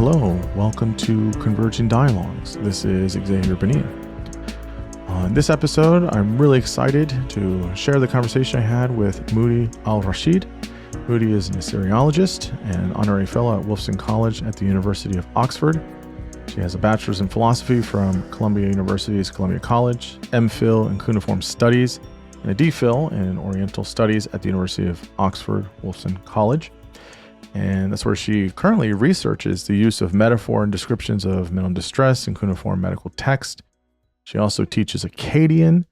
Hello, welcome to Converging Dialogues. This is Xavier Bonilla. On this episode, I'm really excited to share the conversation I had with Moudhy Al-Rashid. Moudhy is an Assyriologist and Honorary Fellow at Wolfson College at the University of Oxford. She has a Bachelors in Philosophy from Columbia University's Columbia College, MPhil in Cuneiform Studies, and a DPhil in Oriental Studies at the University of Oxford, Wolfson College. And that's where she currently researches the use of metaphor and descriptions of mental distress in cuneiform medical text. She also teaches Akkadian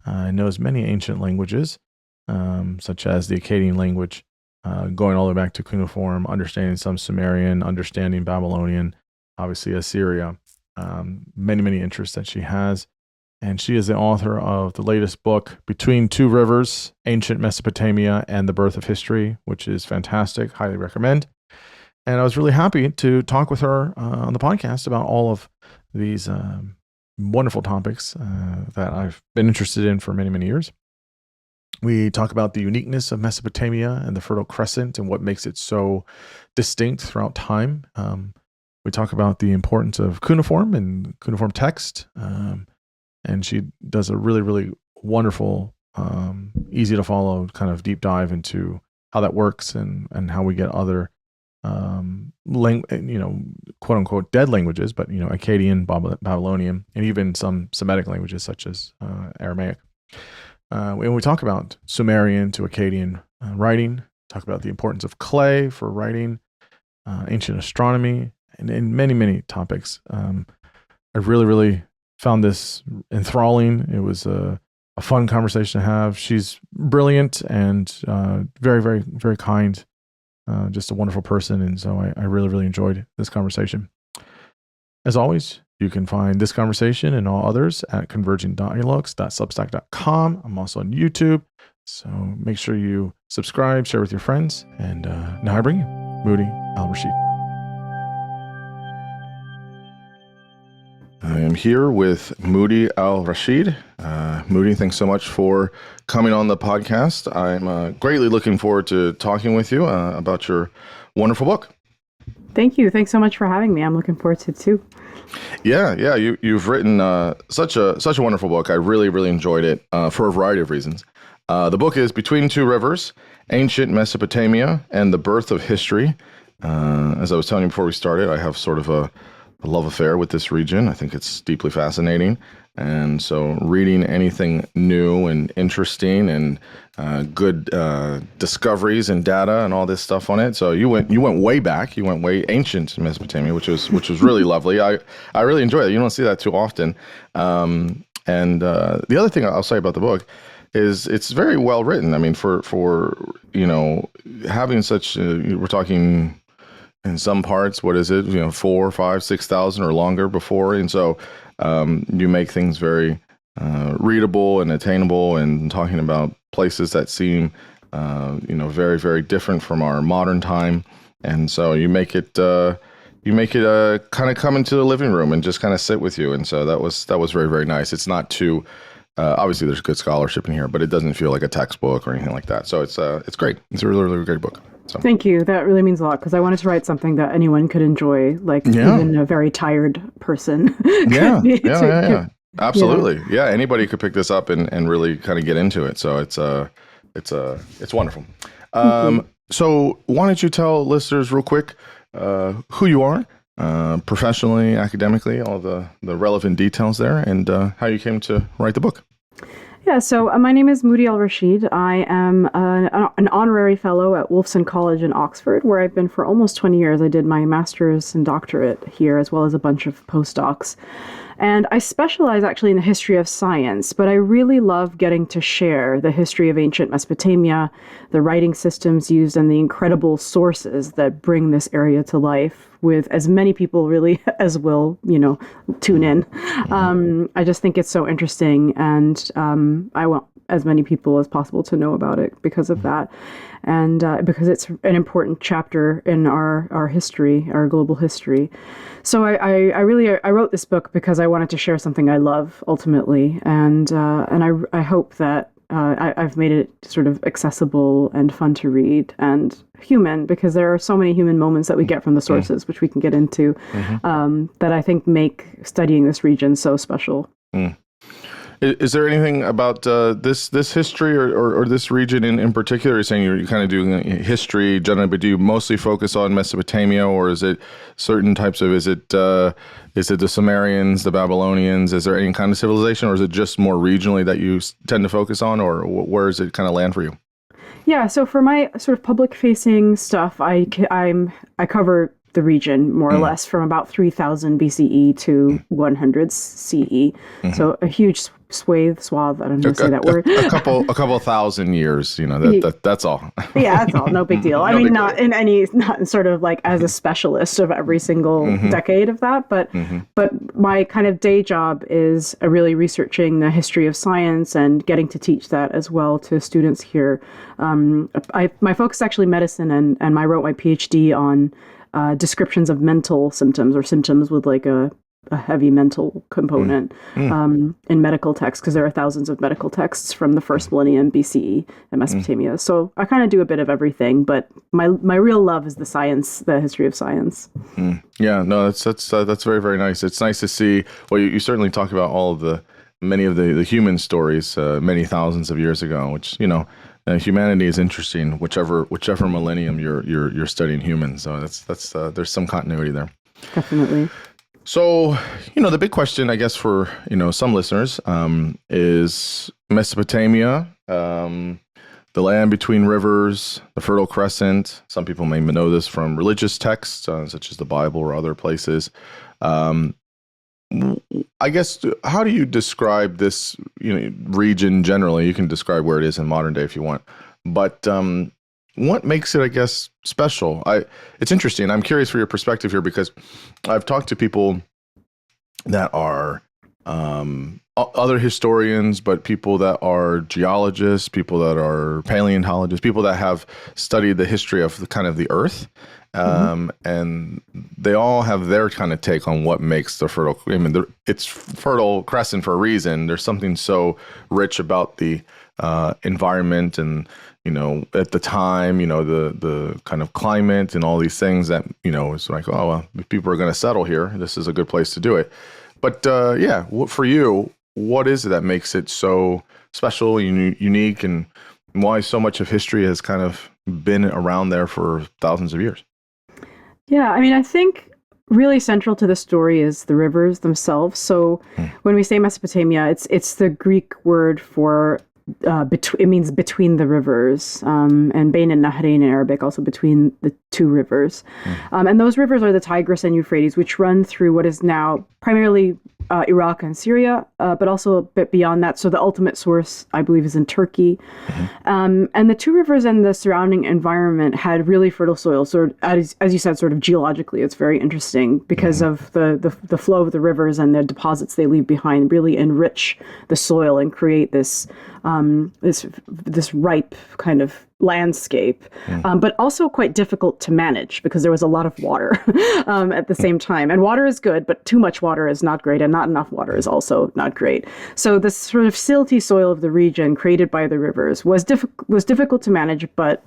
and knows many ancient languages, such as the Akkadian language, going all the way back to cuneiform, understanding some Sumerian, understanding Babylonian, obviously Assyria, many interests that she has. And she is the author of the latest book, Between Two Rivers, Ancient Mesopotamia and the Birth of History, which is fantastic. Highly recommend. And I was really happy to talk with her on the podcast about all of these wonderful topics that I've been interested in for many years. We talk about the uniqueness of Mesopotamia and the Fertile Crescent and what makes it so distinct throughout time. We talk about the importance of cuneiform and cuneiform text. And she does a really wonderful, easy to follow kind of deep dive into how that works and how we get other, quote unquote dead languages, but Akkadian, Babylonian, and even some Semitic languages such as Aramaic. And we talk about Sumerian to Akkadian writing. Talk about the importance of clay for writing, ancient astronomy, and many topics. I really found this enthralling. It was a fun conversation to have. She's brilliant and very kind, just a wonderful person. And so I really enjoyed this conversation. As always, you can find this conversation and all others at convergingdialogues.substack.com. I'm also on YouTube, so make sure you subscribe, share with your friends. And now I bring you Moudhy Al-Rashid. I am here with Moudhy Al-Rashid. Moudhy, thanks so much for coming on the podcast. I'm greatly looking forward to talking with you about your wonderful book. Thank you. Thanks so much for having me. I'm looking forward to it too. Yeah. You've written such a wonderful book. I really enjoyed it for a variety of reasons. The book is Between Two Rivers, Ancient Mesopotamia and the Birth of History. As I was telling you before we started, I have sort of a love affair with this region. I think it's deeply fascinating. And so reading anything new and interesting and good discoveries and data and all this stuff on it. So you went way back. You went way ancient Mesopotamia, which was really lovely. I really enjoy it. You don't see that too often. And the other thing I'll say about the book is it's very well written. I mean, for having such we're talking in some parts, what is it? 4, 5, 6,000 or longer before, and so you make things very readable and attainable, and talking about places that seem, very different from our modern time, and so you make it kind of come into the living room and just kind of sit with you, and so that was very nice. It's not too obviously there's good scholarship in here, but it doesn't feel like a textbook or anything like that. So it's great. It's a really great book. So. Thank you. That really means a lot because I wanted to write something that anyone could enjoy, even a very tired person. Yeah. Absolutely. Yeah. Anybody could pick this up and really kind of get into it. So it's wonderful. So why don't you tell listeners real quick who you are, professionally, academically, all the relevant details there, and how you came to write the book. Yeah, so my name is Moudhy Al-Rashid. I am an honorary fellow at Wolfson College in Oxford, where I've been for almost 20 years. I did my master's and doctorate here, as well as a bunch of postdocs. And I specialize actually in the history of science, but I really love getting to share the history of ancient Mesopotamia, the writing systems used, and the incredible sources that bring this area to life with as many people really as will, tune in. I just think it's so interesting, and I want as many people as possible to know about it because of that. And because it's an important chapter in our history, our global history. So I wrote this book because I wanted to share something I love ultimately, and I hope that I've made it sort of accessible and fun to read and human, because there are so many human moments that we get from the sources, which we can get into, that I think make studying this region so special. Is there anything about this history or this region in particular? You're saying you're kind of doing history generally, but do you mostly focus on Mesopotamia, or is it certain types of, is it the Sumerians, the Babylonians? Is there any kind of civilization, or is it just more regionally that you tend to focus on, or where does it kind of land for you? Yeah, so for my sort of public-facing stuff, I cover the region more or less from about 3000 BCE to 100 CE. So a huge swath. I don't know how to say that word. A couple thousand years. That's all. Yeah, that's all. No big deal. I mean, not sort of like as a specialist of every single decade of that, but my kind of day job is really researching the history of science and getting to teach that as well to students here. My focus is actually medicine, and I wrote my PhD on descriptions of mental symptoms, or symptoms with like a heavy mental component in medical texts, because there are thousands of medical texts from the first millennium BCE in Mesopotamia. So I kind of do a bit of everything, but my real love is the science, the history of science. Yeah, no, that's very, very nice. It's nice to see. Well, you certainly talk about many of the human stories many thousands of years ago, which humanity is interesting, whichever millennium you're studying humans. So that's there's some continuity there. Definitely. So, the big question, I guess, for some listeners is Mesopotamia, the land between rivers, the Fertile Crescent. Some people may know this from religious texts, such as the Bible or other places. I guess, how do you describe this region generally? You can describe where it is in modern day if you want, but what makes it, I guess, special? It's interesting. I'm curious for your perspective here, because I've talked to people that are other historians, but people that are geologists, people that are paleontologists, people that have studied the history of the Earth. And they all have their kind of take on what makes the fertile. I mean, it's Fertile Crescent for a reason. There's something so rich about the environment, and at the time, the kind of climate and all these things that it's like, oh well, if people are going to settle here, this is a good place to do it. But for you, what is it that makes it so special, unique, and why so much of history has kind of been around there for thousands of years? Yeah, I mean, I think really central to the story is the rivers themselves. So when we say Mesopotamia, it's the Greek word for it means between the rivers, and Bain and Nahrain in Arabic, also between the two rivers. And those rivers are the Tigris and Euphrates, which run through what is now primarily Iraq and Syria, but also a bit beyond that. So the ultimate source, I believe, is in Turkey. And the two rivers and the surrounding environment had really fertile soil. So as you said, sort of geologically, it's very interesting because of the flow of the rivers and the deposits they leave behind really enrich the soil and create this ripe kind of landscape, but also quite difficult to manage because there was a lot of water at the same time. And water is good, but too much water is not great, and not enough water is also not great. So the sort of silty soil of the region created by the rivers was difficult to manage, but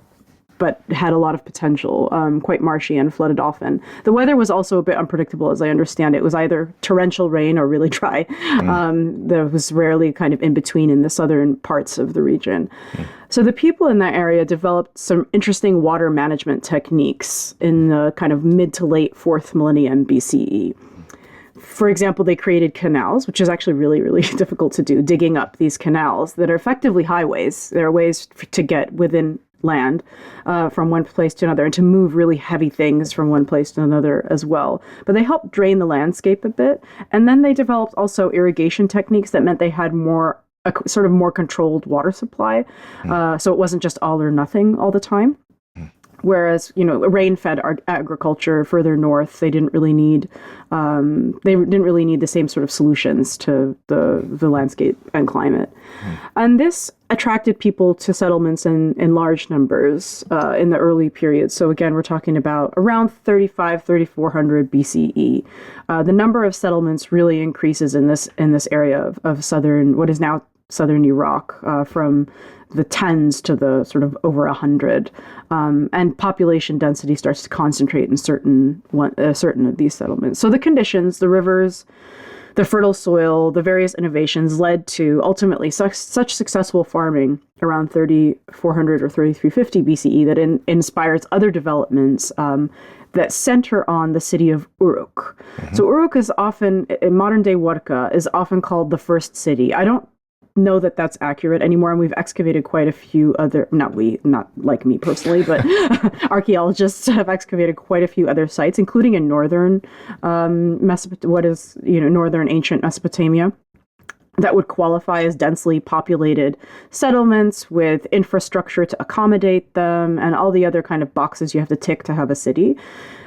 had a lot of potential, quite marshy and flooded often. The weather was also a bit unpredictable, as I understand it. It was either torrential rain or really dry. There was rarely kind of in between in the southern parts of the region. So the people in that area developed some interesting water management techniques in the kind of mid to late 4th millennium BCE. For example, they created canals, which is actually really, really difficult to do, digging up these canals that are effectively highways. There are ways to get within land from one place to another, and to move really heavy things from one place to another as well. But they helped drain the landscape a bit. And then they developed also irrigation techniques that meant they had a sort of more controlled water supply. So it wasn't just all or nothing all the time. Whereas, rain-fed agriculture further north, they didn't really need the same sort of solutions to the landscape and climate. And this attracted people to settlements in large numbers in the early period. So again, we're talking about around 3400 BCE. The number of settlements really increases in this area of southern, what is now southern Iraq, from the tens to the sort of over 100, and population density starts to concentrate in certain of these settlements. So the conditions, the rivers, the fertile soil, the various innovations led to ultimately such successful farming around 3400 or 3350 BCE that inspires other developments that center on the city of Uruk. So Uruk is often, in modern day Warka, is often called the first city. I don't know that that's accurate anymore, and we've excavated quite a few other, not like me personally, but archaeologists have excavated quite a few other sites, including in northern northern ancient Mesopotamia, that would qualify as densely populated settlements with infrastructure to accommodate them and all the other kind of boxes you have to tick to have a city.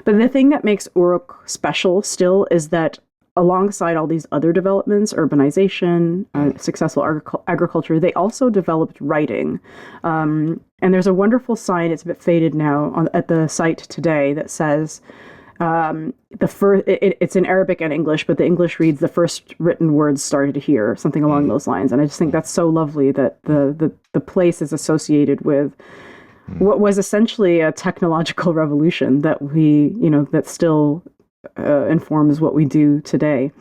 But the thing that makes Uruk special still is that alongside all these other developments, urbanization, successful agriculture, they also developed writing. And there's a wonderful sign, it's a bit faded now, at the site today that says, it's in Arabic and English, but the English reads, "The first written words started here," something along those lines. And I just think that's so lovely that the place is associated with what was essentially a technological revolution that that still informs what we do today.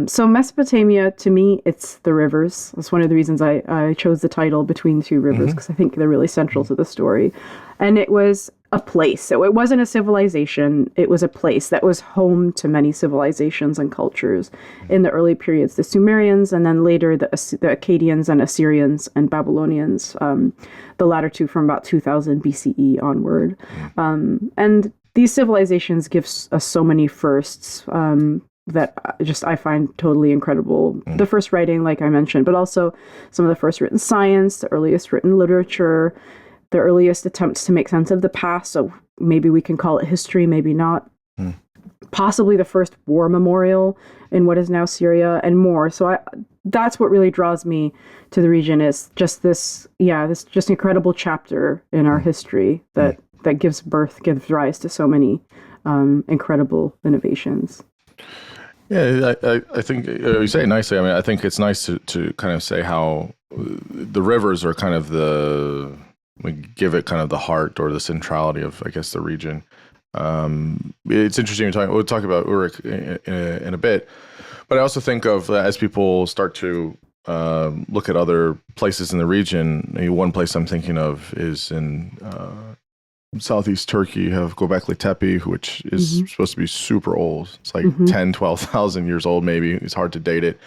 So Mesopotamia, to me, it's the rivers. That's one of the reasons I chose the title Between Two Rivers, because I think they're really central to the story. And it was a place. So it wasn't a civilization. It was a place that was home to many civilizations and cultures in the early periods. The Sumerians, and then later the Akkadians and Assyrians and Babylonians, the latter two from about 2000 BCE onward. And these civilizations give us so many firsts that I find totally incredible. The first writing, like I mentioned, but also some of the first written science, the earliest written literature, the earliest attempts to make sense of the past. So maybe we can call it history, maybe not. Possibly the first war memorial in what is now Syria, and more. So that's what really draws me to the region, is just this just incredible chapter in our history that gives rise to so many incredible innovations. Yeah, I think you say it nicely. I mean, I think it's nice to kind of say how the rivers are kind of we give it kind of the heart or the centrality of, I guess, the region. It's interesting we'll talk about Uruk in a bit, but I also think of, as people start to look at other places in the region, one place I'm thinking of is in southeast Turkey. You have Göbekli Tepe, which is supposed to be super old. It's like 10, 12,000 years old, maybe. It's hard to date it.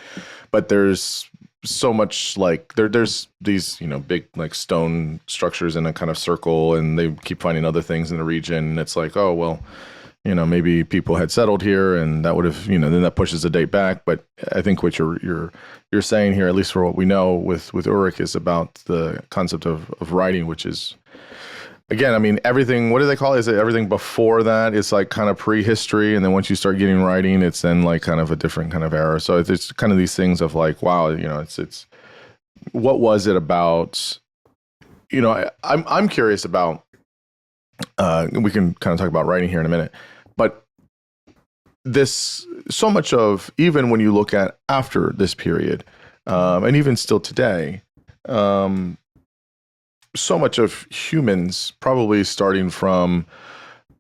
But there's so much, like, there's these, big, like, stone structures in a kind of circle, and they keep finding other things in the region. And it's like, oh, well, maybe people had settled here, and that would have, then that pushes the date back. But I think what you're saying here, at least for what we know with Uruk, is about the concept of writing, which is, again, I mean, everything, what do they call it? Is it everything before that? It's like kind of prehistory. And then once you start getting writing, it's then like kind of a different kind of era. So it's kind of these things of like, wow, it's what was it about, I'm curious about, we can kind of talk about writing here in a minute, but so much of, even when you look at after this period, and even still today, so much of humans, probably starting from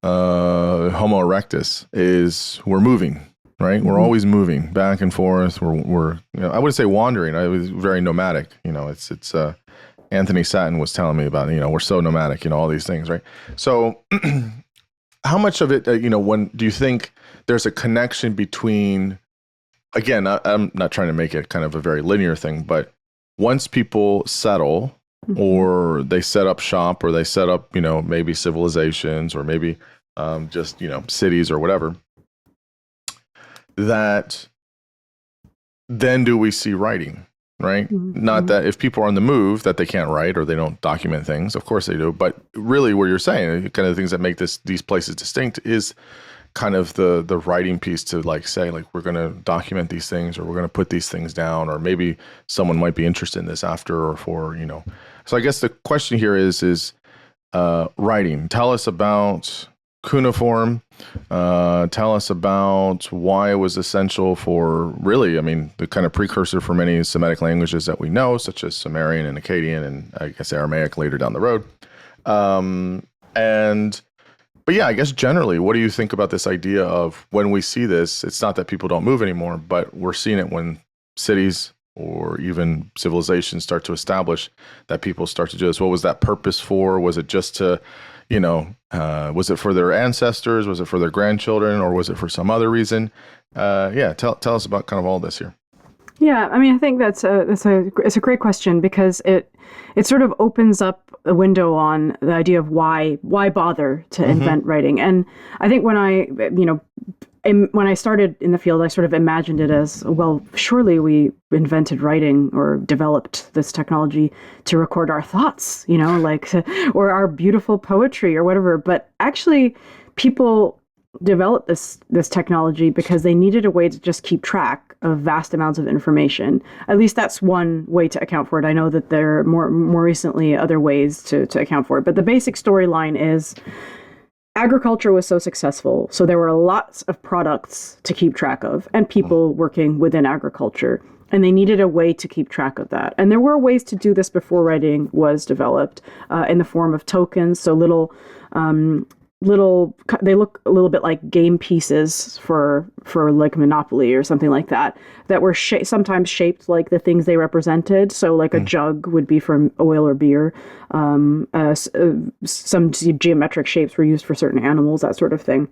Homo erectus, we're moving, right? We're always moving back and forth. We're I wouldn't say wandering. I was very nomadic. It's Anthony Satin was telling me about, we're so nomadic, all these things, right? So how much of it, when do you think there's a connection between, again, I'm not trying to make it kind of a very linear thing, but once people settle, or they set up shop, or they set up, maybe civilizations, or maybe just, cities or whatever, that then do we see writing, right? Not that if people are on the move that they can't write or they don't document things. Of course they do. But really what you're saying, kind of the things that make these places distinct, is kind of the writing piece, to like say, like, we're going to document these things, or we're going to put these things down, or maybe someone might be interested in this after or for, So I guess the question here is writing. Tell us about cuneiform, Tell us about why it was essential for really, I mean, the kind of precursor for many Semitic languages that we know, such as Sumerian and Akkadian and I guess Aramaic later down the road. But yeah, I guess generally, what do you think about this idea of when we see this, it's not that people don't move anymore, but we're seeing it when cities or even civilizations start to establish that people start to do this. What was that purpose for? Was it just to, was it for their ancestors? Was it for their grandchildren? Or was it for some other reason? Tell us about kind of all this here. Yeah, I mean, I think it's a great question because it sort of opens up a window on the idea of why bother to invent writing. And I think when I started in the field, I sort of imagined it as, well, surely we invented writing or developed this technology to record our thoughts, or our beautiful poetry or whatever. But actually, people developed this technology because they needed a way to just keep track of vast amounts of information. At least that's one way to account for it. I know that there are more recently other ways to account for it. But the basic storyline is agriculture was so successful, so there were lots of products to keep track of and people working within agriculture. And they needed a way to keep track of that. And there were ways to do this before writing was developed in the form of tokens. So they look a little bit like game pieces for like Monopoly or something like that were sometimes shaped like the things they represented. So like a jug would be from oil or beer. Some geometric shapes were used for certain animals, that sort of thing.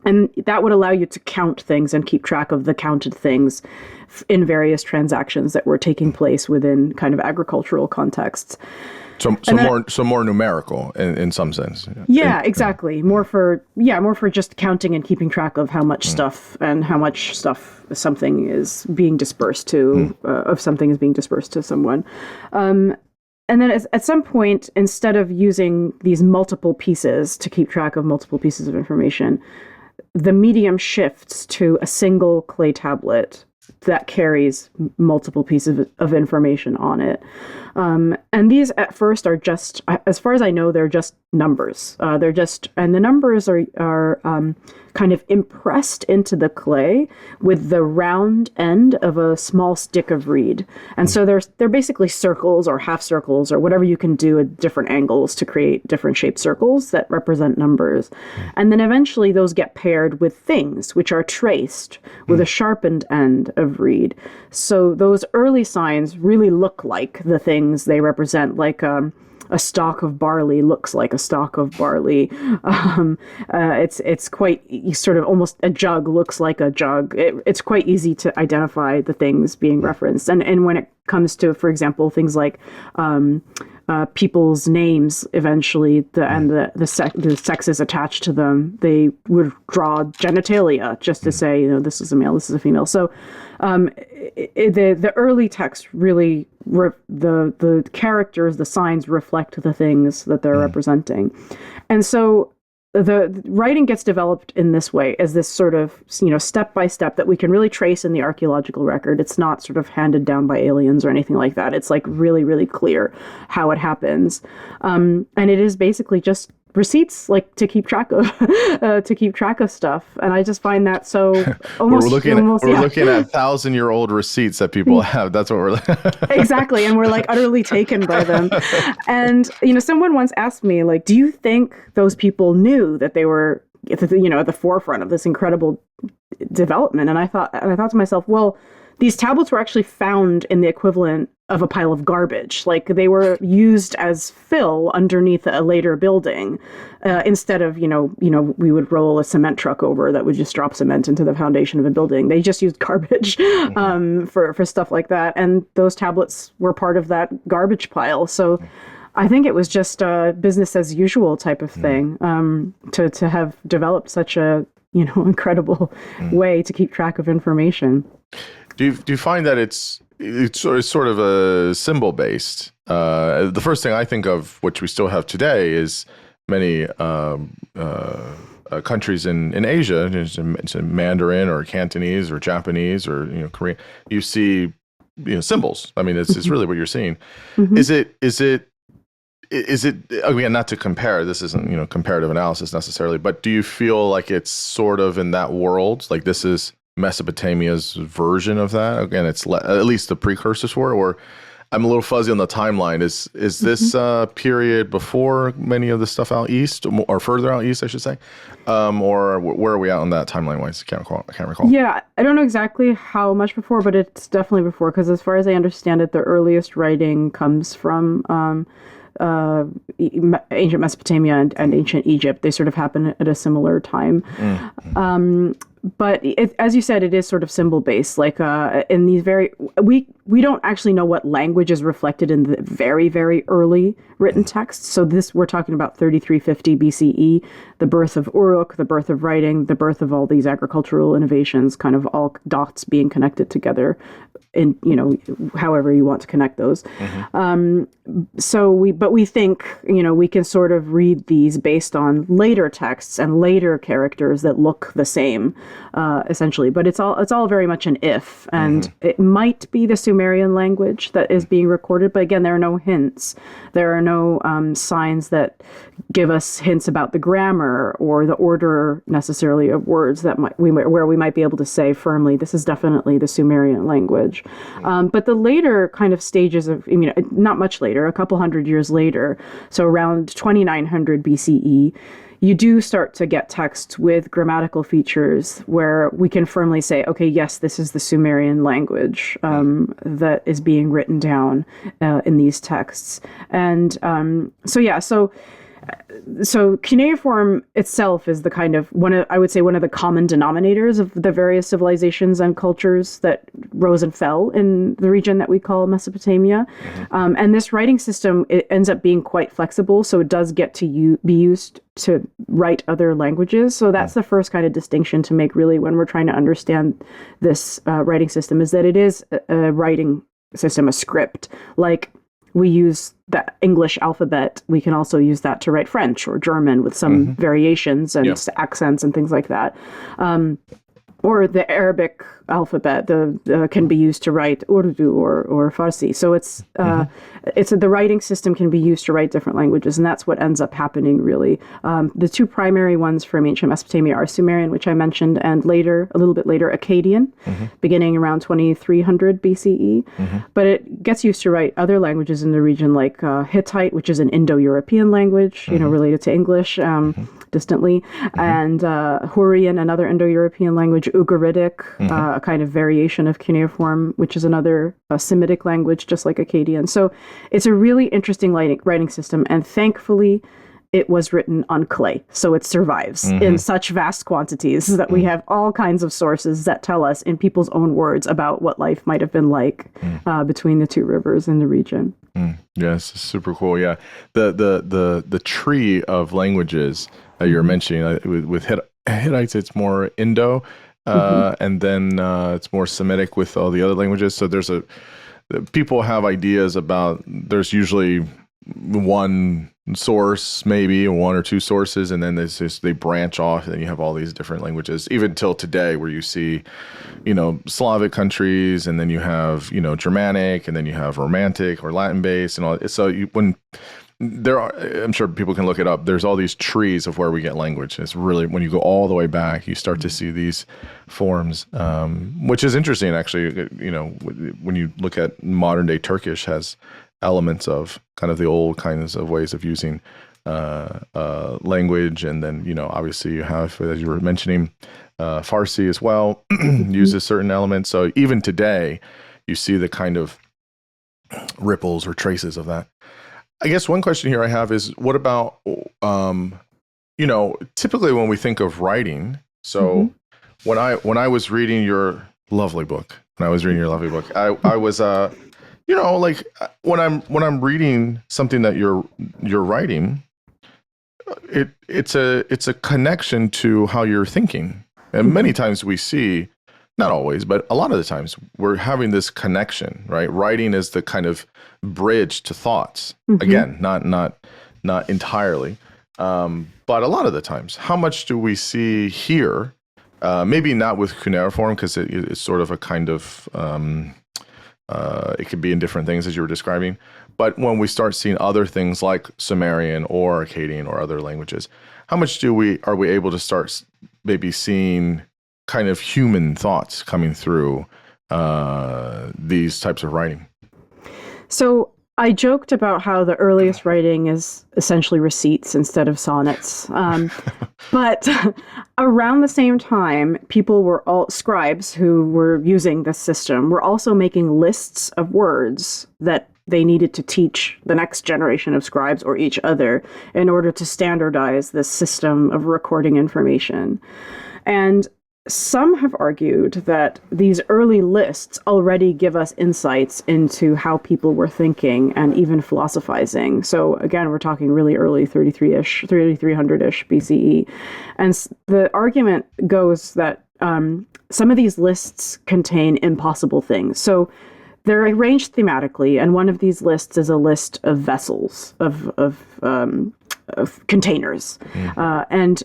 And that would allow you to count things and keep track of the counted things in various transactions that were taking place within kind of agricultural contexts. So more numerical in some sense. Yeah, exactly. More for just counting and keeping track of how much stuff something is being dispersed to, of something is being dispersed to someone. And then at some point, instead of using these multiple pieces to keep track of multiple pieces of information, the medium shifts to a single clay tablet that carries multiple pieces of information on it. And these at first are just, as far as I know, they're just numbers. And the numbers are kind of impressed into the clay with the round end of a small stick of reed. And so they're basically circles or half circles or whatever you can do at different angles to create different shaped circles that represent numbers. And then eventually those get paired with things which are traced with a sharpened end of reed. So those early signs really look like the things they represent, like a stalk of barley looks like a stalk of barley. It's quite sort of almost a jug looks like a jug. It's quite easy to identify the things being referenced. And when it comes to, for example, things like people's names, eventually, the sexes attached to them, they would draw genitalia just to say, this is a male, this is a female. So the early text really, the characters, the signs reflect the things that they're representing. And so the writing gets developed in this way, as this sort of, step by step that we can really trace in the archaeological record. It's not sort of handed down by aliens or anything like that. It's like really, really clear how it happens. And it is basically just receipts, like to keep track of stuff. And I just find that so almost we're looking at 1,000-year-old receipts that people have. That's what we're exactly. And we're like utterly taken by them. And someone once asked me, like, do you think those people knew that they were at the forefront of this incredible development? And I thought to myself, well, these tablets were actually found in the equivalent of a pile of garbage. Like, they were used as fill underneath a later building, instead of, we would roll a cement truck over that would just drop cement into the foundation of a building. They just used garbage for stuff like that. And those tablets were part of that garbage pile. So I think it was just a business as usual type of thing, to have developed such a, incredible way to keep track of information. Do you find that it's sort of a symbol based? The first thing I think of, which we still have today, is many countries in Asia, it's in Mandarin or Cantonese or Japanese or Korean. You see symbols. I mean, it's really what you're seeing. Is is it, again, not to compare, this isn't, comparative analysis necessarily, but do you feel like it's sort of in that world, like this is Mesopotamia's version of that? Again, it's at least the precursors for it, or I'm a little fuzzy on the timeline. Is this period before many of the stuff out east, or further out east, I should say, or where are we at on that timeline wise? I can't recall. Yeah, I don't know exactly how much before, but it's definitely before, because as far as I understand it, the earliest writing comes from ancient Mesopotamia and ancient Egypt. They sort of happen at a similar time. But as you said, it is sort of symbol based. Like in these we don't actually know what language is reflected in the very, very early written texts. So we're talking about 3350 BCE, the birth of Uruk, the birth of writing, the birth of all these agricultural innovations, kind of all dots being connected together in, however you want to connect those. But we think, we can sort of read these based on later texts and later characters that look the same, essentially. But it's all very much an if, and it might be the Sumerian language that is being recorded. But again, there are no hints. There are no signs that give us hints about the grammar or the order necessarily of words that where we might be able to say firmly, this is definitely the Sumerian language. But the later kind of stages of, not much later, a couple hundred years later, so around 2900 BCE, you do start to get texts with grammatical features where we can firmly say, okay, yes, this is the Sumerian language that is being written down in these texts. And so cuneiform itself is the kind of one of the common denominators of the various civilizations and cultures that rose and fell in the region that we call Mesopotamia. And this writing system, it ends up being quite flexible, so it does get to be used to write other languages. So that's the first kind of distinction to make, really, when we're trying to understand this writing system, is that it is a writing system, a script. Like, we use the English alphabet, we can also use that to write French or German with some variations and accents and things like that. Or the Arabic alphabet can be used to write Urdu or Farsi. So it's the writing system can be used to write different languages, and that's what ends up happening, really. The two primary ones from ancient Mesopotamia are Sumerian, which I mentioned, and a little bit later, Akkadian, beginning around 2300 BCE. But it gets used to write other languages in the region, like Hittite, which is an Indo-European language, related to English distantly, and Hurrian, another Indo-European language, Ugaritic, a kind of variation of cuneiform, which is another Semitic language, just like Akkadian. So it's a really interesting writing system, and thankfully it was written on clay, so it survives in such vast quantities that we have all kinds of sources that tell us in people's own words about what life might have been like between the two rivers in the region. Yes, super cool. Yeah, the tree of languages you're mentioning with Hittites, it's more Indo. And then it's more Semitic with all the other languages. So people have ideas about, there's usually one source, maybe one or two sources, and then they branch off, and then you have all these different languages, even till today, where you see, Slavic countries, and then you have, Germanic, and then you have Romantic or Latin based, and all. So I'm sure people can look it up. There's all these trees of where we get language. It's really, when you go all the way back, you start to see these forms, which is interesting, actually. When you look at modern day Turkish, has elements of kind of the old kinds of ways of using language. And then, obviously you have, as you were mentioning, Farsi as well, uses certain elements. So even today, you see the kind of ripples or traces of that. I guess one question here I have is, what about, typically when we think of writing, so when I was reading your lovely book, I was, like when I'm reading something that you're writing, it's a connection to how you're thinking. And many times we see, not always, but a lot of the times we're having this connection, right? Writing is the kind of bridge to thoughts. Again, not entirely, but a lot of the times. How much do we see here? Maybe not with cuneiform, because it's sort of a kind of, it could be in different things as you were describing. But when we start seeing other things like Sumerian or Akkadian or other languages, how much are we able to start maybe seeing kind of human thoughts coming through these types of writing? So I joked about how the earliest writing is essentially receipts instead of sonnets. But around the same time, scribes who were using this system were also making lists of words that they needed to teach the next generation of scribes or each other in order to standardize this system of recording information. And some have argued that these early lists already give us insights into how people were thinking and even philosophizing. So again, we're talking really early 3300-ish BCE. And the argument goes that some of these lists contain impossible things. So they're arranged thematically, and one of these lists is a list of vessels, of containers. And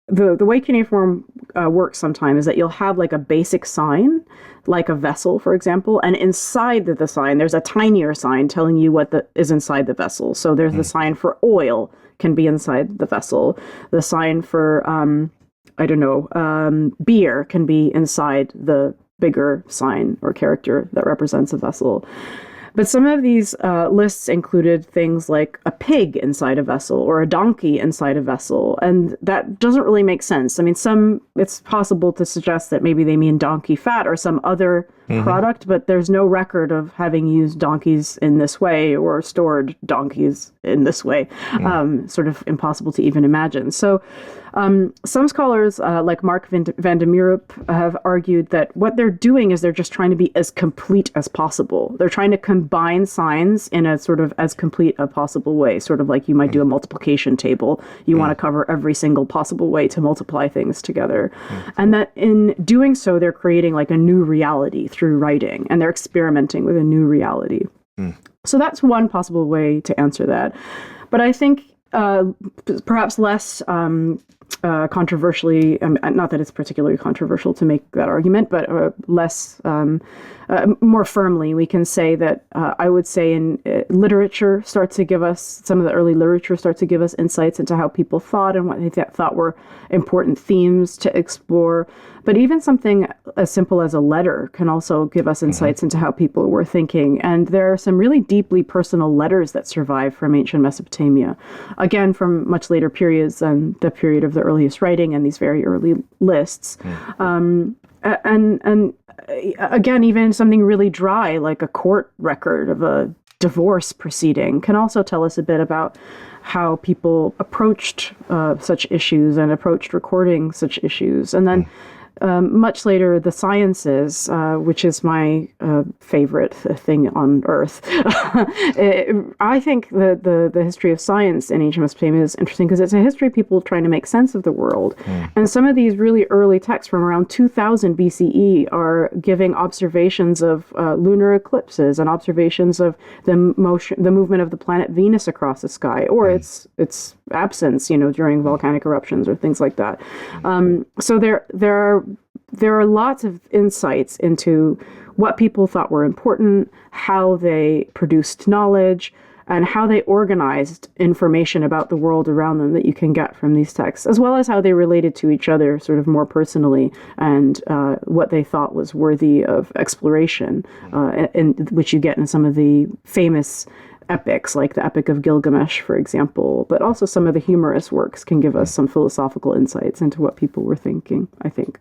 the way cuneiform works sometimes is that you'll have like a basic sign, like a vessel, for example, and inside the sign, there's a tinier sign telling you what is inside the vessel. So there's the sign for oil can be inside the vessel. The sign for, beer can be inside the bigger sign or character that represents a vessel. But some of these lists included things like a pig inside a vessel or a donkey inside a vessel. And that doesn't really make sense. I mean, it's possible to suggest that maybe they mean donkey fat or some other product, but there's no record of having used donkeys in this way or stored donkeys in this way. Sort of impossible to even imagine. So some scholars, like Mark van de Meerup, have argued that what they're doing is they're just trying to be as complete as possible. They're trying to combine signs in a sort of as complete a possible way, sort of like you might do a multiplication table. You want to cover every single possible way to multiply things together. And that in doing so, they're creating like a new reality through writing, and they're experimenting with a new reality. So that's one possible way to answer that. But I think perhaps less controversially, not that it's particularly controversial to make that argument, but more firmly, we can say that I would say in literature some of the early literature starts to give us insights into how people thought and what they thought were important themes to explore. But even something as simple as a letter can also give us insights into how people were thinking. And there are some really deeply personal letters that survive from ancient Mesopotamia, again, from much later periods than the period of the earliest writing and these very early lists. And again, even something really dry, like a court record of a divorce proceeding, can also tell us a bit about how people approached such issues and approached recording such issues. And then much later, the sciences, which is my favorite thing on earth. I think the history of science in ancient Mesopotamia is interesting because it's a history of people trying to make sense of the world. And some of these really early texts from around 2000 BCE are giving observations of lunar eclipses and observations of the movement of the planet Venus across the sky, or its absence, during volcanic eruptions or things like that. So there are lots of insights into what people thought were important, how they produced knowledge, and how they organized information about the world around them that you can get from these texts, as well as how they related to each other sort of more personally, and what they thought was worthy of exploration, which you get in some of the famous epics, like the Epic of Gilgamesh, for example. But also some of the humorous works can give us some philosophical insights into what people were thinking, I think.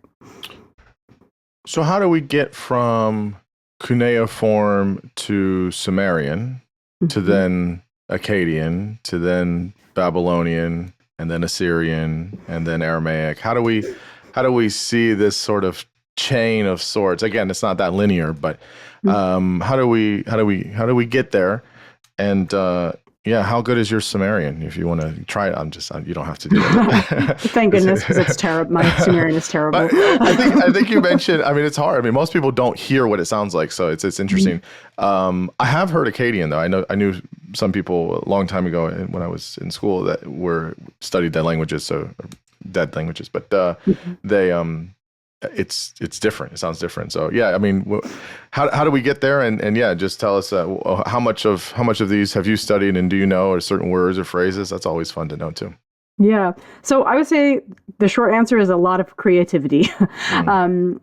So how do we get from cuneiform to Sumerian to then Akkadian to then Babylonian and then Assyrian and then Aramaic? How do we see this sort of chain of sorts? Again, it's not that linear, but how do we get there? And how good is your Sumerian? If you want to try it, you don't have to do it. Thank goodness, because it's terrible. My Sumerian is terrible. I think you mentioned. I mean, it's hard. I mean, most people don't hear what it sounds like, so it's interesting. I have heard Akkadian though. I knew some people a long time ago when I was in school that studied dead languages, but it's different. It sounds different. So yeah, I mean, how do we get there? And yeah, just tell us how much of these have you studied, and do you know, or certain words or phrases? That's always fun to know too. Yeah. So I would say the short answer is a lot of creativity.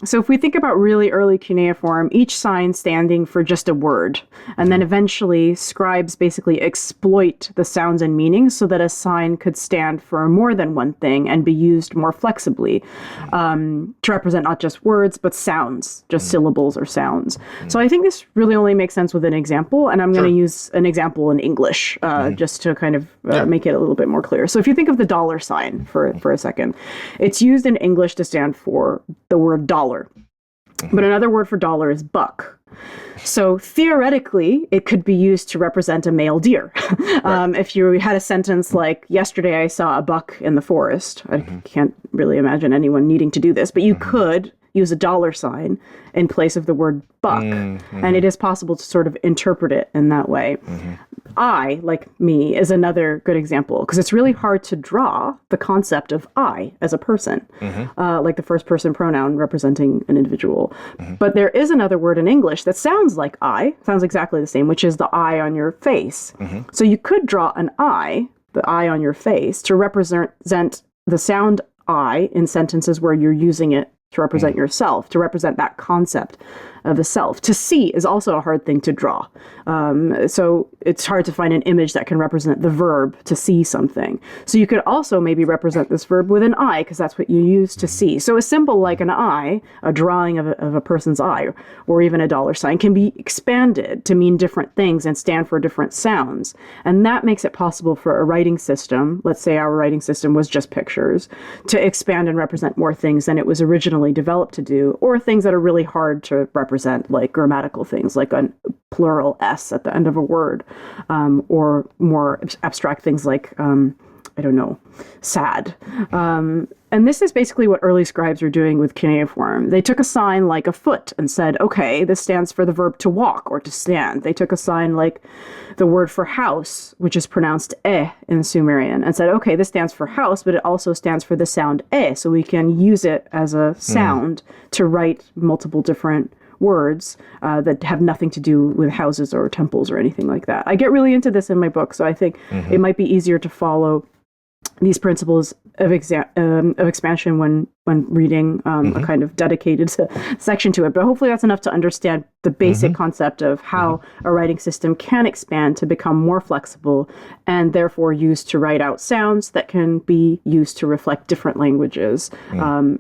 So if we think about really early cuneiform, each sign standing for just a word, and then eventually scribes basically exploit the sounds and meanings so that a sign could stand for more than one thing and be used more flexibly to represent not just words, but sounds, just syllables or sounds. So I think this really only makes sense with an example, and I'm going to use an example in English just to kind of make it a little bit more clear. So if you think of the dollar sign for a second. It's used in English to stand for the word dollar. But another word for dollar is buck. So theoretically, it could be used to represent a male deer. If you had a sentence like, yesterday I saw a buck in the forest. I can't really imagine anyone needing to do this, but you could use a dollar sign in place of the word buck. And it is possible to sort of interpret it in that way. I, like me, is another good example, because it's really hard to draw the concept of I as a person, like the first person pronoun representing an individual. But there is another word in English that sounds like I, sounds exactly the same, which is the eye on your face. So you could draw an I, the eye on your face, to represent the sound I in sentences where you're using it to represent yourself, to represent that concept of the self. To see is also a hard thing to draw. So it's hard to find an image that can represent the verb to see something. So you could also maybe represent this verb with an eye, because that's what you use to see. So a symbol like an eye, a drawing of a person's eye, or even a dollar sign, can be expanded to mean different things and stand for different sounds. And that makes it possible for a writing system, let's say our writing system was just pictures, to expand and represent more things than it was originally developed to do, or things that are really hard to represent, like grammatical things, like a plural S at the end of a word, or more abstract things like, I don't know, sad. And this is basically what early scribes were doing with cuneiform. They took a sign like a foot and said, okay, this stands for the verb to walk or to stand. They took a sign like the word for house, which is pronounced in Sumerian, and said, okay, this stands for house, but it also stands for the sound so we can use it as a sound to write multiple different words that have nothing to do with houses or temples or anything like that. I get really into this in my book, so I think it might be easier to follow these principles of expansion when reading a kind of dedicated section to it. But hopefully that's enough to understand the basic concept of how a writing system can expand to become more flexible, and therefore used to write out sounds that can be used to reflect different languages,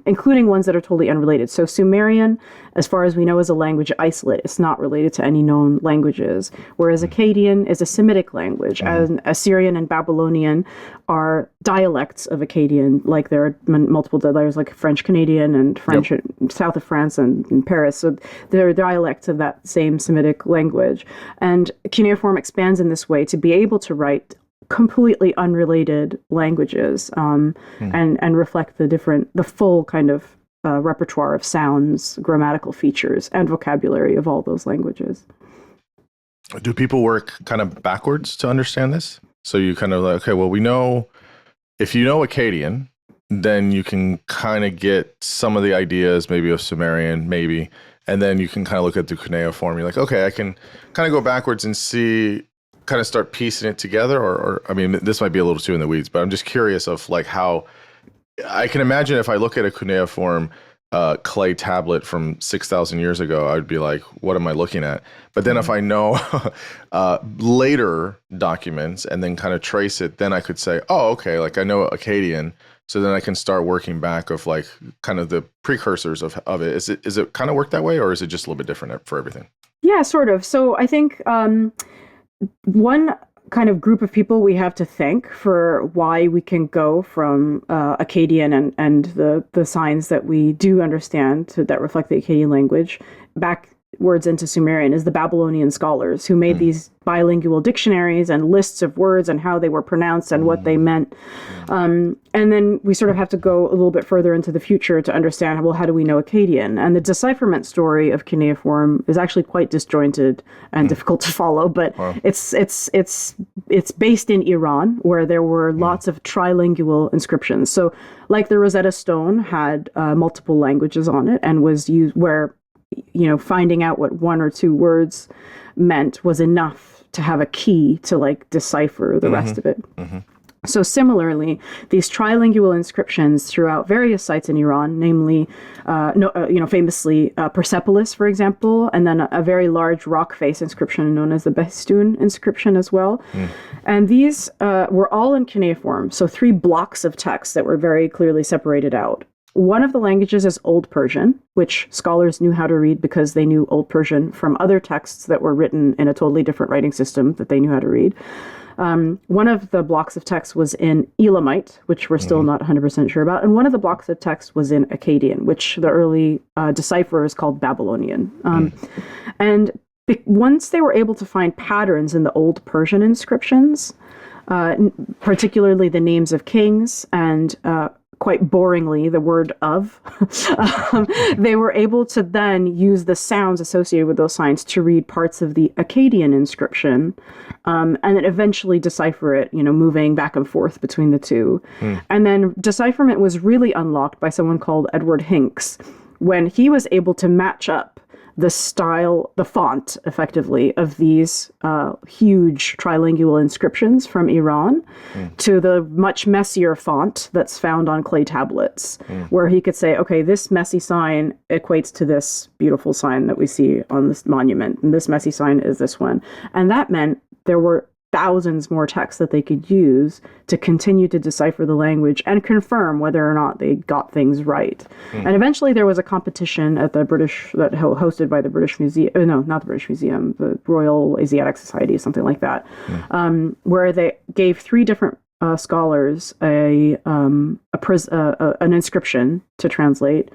including ones that are totally unrelated. So Sumerian, as far as we know, is a language isolate. It's not related to any known languages, whereas Akkadian is a Semitic language, and Assyrian and Babylonian are dialects of Akkadian, like there are multiple dialects, like French Canadian and French south of France and in Paris. So they're dialects of that same Semitic language. And cuneiform expands in this way to be able to write completely unrelated languages and reflect the full kind of repertoire of sounds, grammatical features, and vocabulary of all those languages. Do people work kind of backwards to understand this? So you kind of like, okay, well, we know, if you know Akkadian, then you can kind of get some of the ideas maybe of Sumerian, maybe, and then you can kind of look at the cuneiform. You're like, okay, I can kind of go backwards and see, kind of start piecing it together, or I mean, this might be a little too in the weeds, but I'm just curious of like how, I can imagine if I look at a cuneiform clay tablet from 6,000 years ago, I'd be like, what am I looking at? But then if I know later documents and then kind of trace it, then I could say, oh, okay, like I know Akkadian, so then I can start working back of like kind of the precursors of it. Is it kind of work that way, or is it just a little bit different for everything? Yeah, sort of. So I think one kind of group of people we have to thank for why we can go from Akkadian and the signs that we do understand that reflect the Akkadian language back words into Sumerian is the Babylonian scholars who made these bilingual dictionaries and lists of words and how they were pronounced and what they meant. And then we sort of have to go a little bit further into the future to understand, well, how do we know Akkadian? And the decipherment story of cuneiform is actually quite disjointed and difficult to follow, but it's based in Iran, where there were lots of trilingual inscriptions. So like the Rosetta Stone had multiple languages on it and was used where, finding out what one or two words meant was enough to have a key to like decipher the rest of it. So similarly, these trilingual inscriptions throughout various sites in Iran, namely, famously Persepolis, for example, and then a very large rock face inscription known as the Behistun inscription as well. And these were all in cuneiform, so 3 blocks of text that were very clearly separated out. One of the languages is Old Persian, which scholars knew how to read because they knew Old Persian from other texts that were written in a totally different writing system that they knew how to read. One of the blocks of text was in Elamite, which we're still not 100% sure about. And one of the blocks of text was in Akkadian, which the early decipherers called Babylonian. And once they were able to find patterns in the Old Persian inscriptions, particularly the names of kings and quite boringly, the word of, they were able to then use the sounds associated with those signs to read parts of the Akkadian inscription, and then eventually decipher it, moving back and forth between the two. And then decipherment was really unlocked by someone called Edward Hinks, when he was able to match up the style, the font, effectively, of these huge trilingual inscriptions from Iran to the much messier font that's found on clay tablets, where he could say, okay, this messy sign equates to this beautiful sign that we see on this monument, and this messy sign is this one. And that meant there were thousands more texts that they could use to continue to decipher the language and confirm whether or not they got things right. And eventually there was a competition at the hosted by the British Museum, no, not the British Museum, the Royal Asiatic Society, something like that, where they gave 3 different scholars an inscription to translate.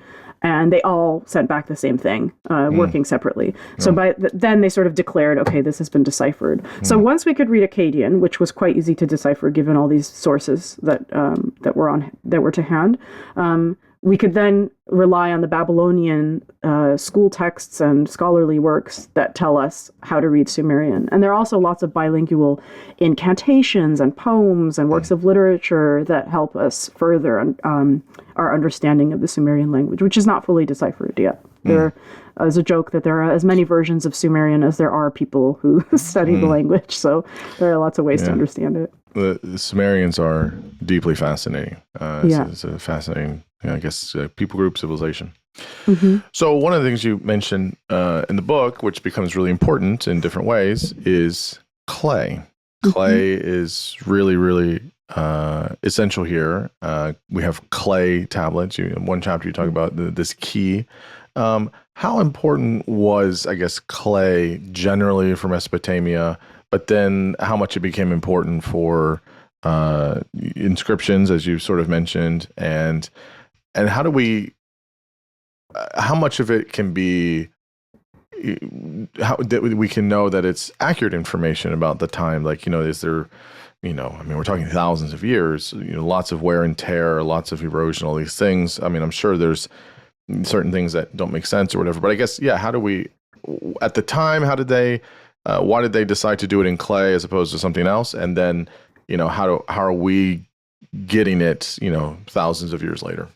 And they all sent back the same thing, working separately. So then they sort of declared, okay, this has been deciphered. So once we could read Akkadian, which was quite easy to decipher given all these sources that were to hand, we could then rely on the Babylonian school texts and scholarly works that tell us how to read Sumerian. And there are also lots of bilingual incantations and poems and works of literature that help us further our understanding of the Sumerian language, which is not fully deciphered yet. There is a joke that there are as many versions of Sumerian as there are people who study the language. So there are lots of ways to understand it. The Sumerians are deeply fascinating. It's a fascinating, people group civilization. So one of the things you mentioned in the book, which becomes really important in different ways, is clay. Clay is really, really essential here. We have clay tablets. In one chapter you talk about this key. How important was, clay generally for Mesopotamia, but then how much it became important for inscriptions, as you sort of mentioned, and how much of it can be, how that we can know that it's accurate information about the time? Is there, we're talking thousands of years, lots of wear and tear, lots of erosion, all these things. I'm sure there's certain things that don't make sense or whatever, but how do we, at the time, why did they decide to do it in clay as opposed to something else? And then, how are we getting it, thousands of years later?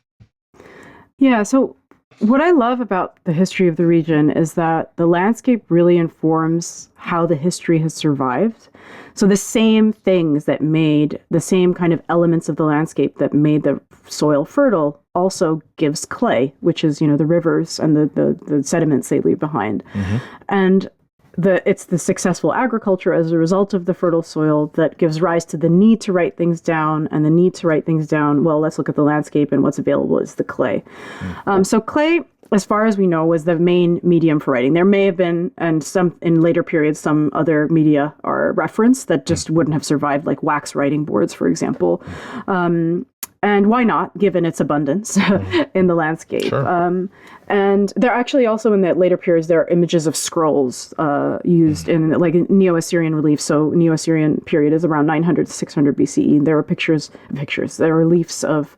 Yeah. So what I love about the history of the region is that the landscape really informs how the history has survived. So the same things that made the same kind of elements of the landscape that made the soil fertile also gives clay, which is, the rivers and the sediments they leave behind. And it's the successful agriculture as a result of the fertile soil that gives rise to the need to write things down, and the need to write things down, well, let's look at the landscape, and what's available is the clay. So clay, as far as we know, was the main medium for writing. There may have been, and some in later periods, some other media are referenced that just wouldn't have survived, like wax writing boards, for example. And why not, given its abundance in the landscape? Sure. And there are actually also in the later periods, there are images of scrolls used in like Neo-Assyrian relief. So Neo-Assyrian period is around 900 to 600 BCE. There are there are reliefs of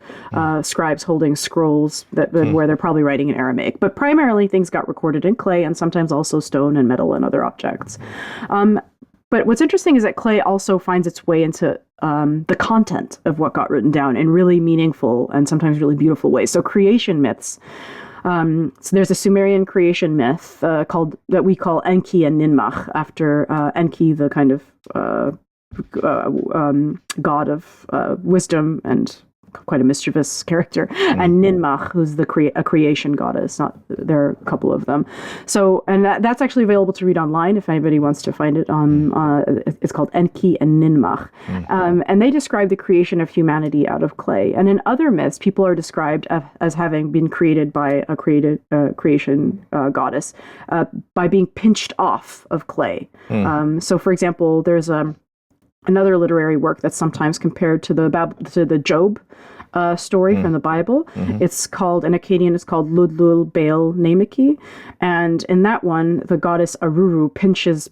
scribes holding scrolls where they're probably writing in Aramaic. But primarily things got recorded in clay and sometimes also stone and metal and other objects. But what's interesting is that clay also finds its way into the content of what got written down in really meaningful and sometimes really beautiful ways. So creation myths. So there's a Sumerian creation myth that we call Enki and Ninmah, after Enki, the kind of god of wisdom and quite a mischievous character, and Ninmah, who's a creation goddess. There are a couple of them. So, and that's actually available to read online if anybody wants to find it on. It's called Enki and Ninmah, and they describe the creation of humanity out of clay. And in other myths, people are described as having been created by a creation goddess by being pinched off of clay. So, for example, there's another literary work that's sometimes compared to the Job story from the Bible. It's called, in Akkadian, it's called Ludlul Baal Namiki. And in that one, the goddess Aruru pinches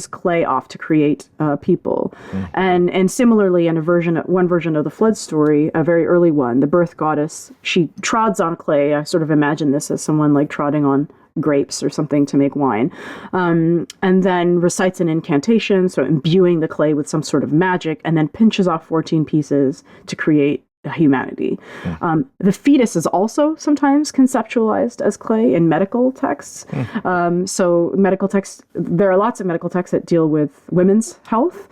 clay off to create people. And similarly, in one version of the flood story, a very early one, the birth goddess, she trods on clay. I sort of imagine this as someone like trotting on grapes or something to make wine, and then recites an incantation, so imbuing the clay with some sort of magic, and then pinches off 14 pieces to create humanity. The fetus is also sometimes conceptualized as clay in medical texts. So medical texts, there are lots of medical texts that deal with women's health,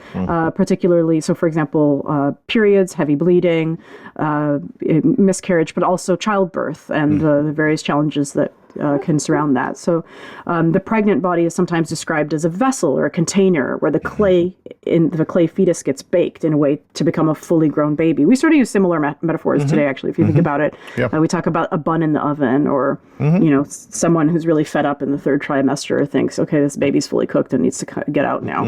particularly, so for example, periods, heavy bleeding, miscarriage, but also childbirth and the various challenges that can surround that. So the pregnant body is sometimes described as a vessel or a container where the clay fetus gets baked in a way to become a fully grown baby. We sort of use similar metaphors today, actually, if you think about it. Yep. We talk about a bun in the oven, or someone who's really fed up in the third trimester thinks, okay, this baby's fully cooked and needs to get out now.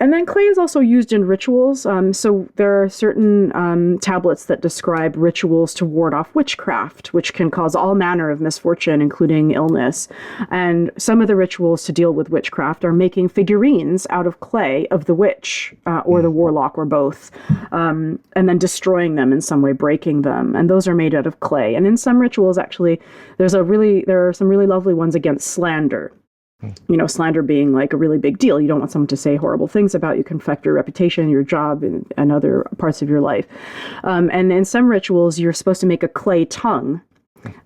And then clay is also used in rituals. So there are certain tablets that describe rituals to ward off witchcraft, which can cause all manner of misfortune, including illness. And some of the rituals to deal with witchcraft are making figurines out of clay of the witch or the warlock or both, and then destroying them in some way, breaking them. And those are made out of clay. And in some rituals, actually, there are some really lovely ones against slander. Slander being like a really big deal. You don't want someone to say horrible things about you, can affect your reputation, your job, and other parts of your life. And in some rituals, you're supposed to make a clay tongue,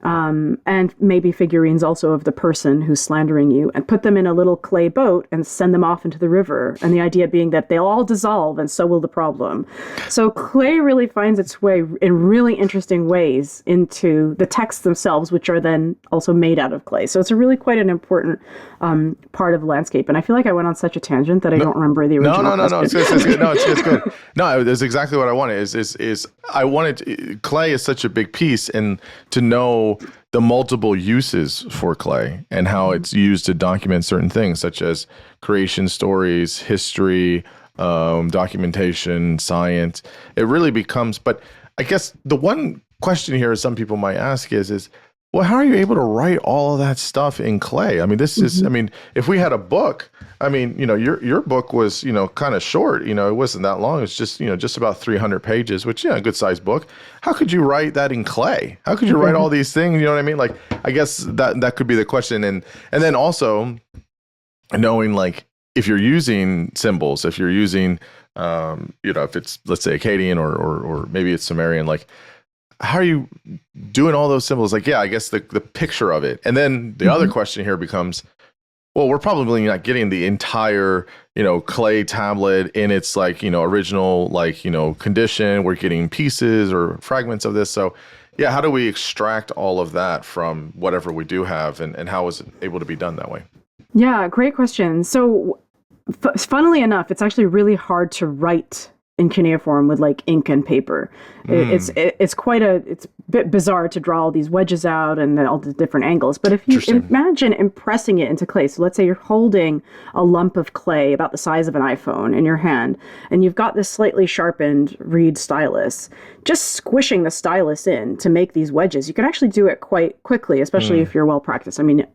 and maybe figurines also of the person who's slandering you, and put them in a little clay boat and send them off into the river. And the idea being that they'll all dissolve, and so will the problem. So clay really finds its way in really interesting ways into the texts themselves, which are then also made out of clay. So it's really quite an important part of the landscape. And I feel like I went on such a tangent that I don't remember the original. No, it's good. No, it's good. No, that's exactly what I wanted. I wanted clay is such a big piece, and to know the multiple uses for clay and how it's used to document certain things, such as creation stories, history, documentation, science. It really becomes. But I guess the one question here, some people might ask, is well, how are you able to write all of that stuff in clay? I mean, this is, if we had a book, your book was, kind of short, it wasn't that long. It's just, just about 300 pages, which, a good sized book. How could you write that in clay? How could you write all these things? You know what I mean? Like, I guess that could be the question. And then also knowing, like, if you're using symbols, if you're using, if it's, let's say, Akkadian or maybe it's Sumerian, like, how are you doing all those symbols? Like, yeah, I guess the picture of it. And then the other question here becomes, well, we're probably not getting the entire, clay tablet in its original, condition. We're getting pieces or fragments of this. So yeah, how do we extract all of that from whatever we do have, and how is it able to be done that way? Yeah, great question. So funnily enough, it's actually really hard to write in cuneiform with like ink and paper. It's a bit bizarre to draw all these wedges out and all the different angles. But if you imagine impressing it into clay, so let's say you're holding a lump of clay about the size of an iPhone in your hand, and you've got this slightly sharpened reed stylus, just squishing the stylus in to make these wedges, you can actually do it quite quickly, especially if you're well practiced. I mean,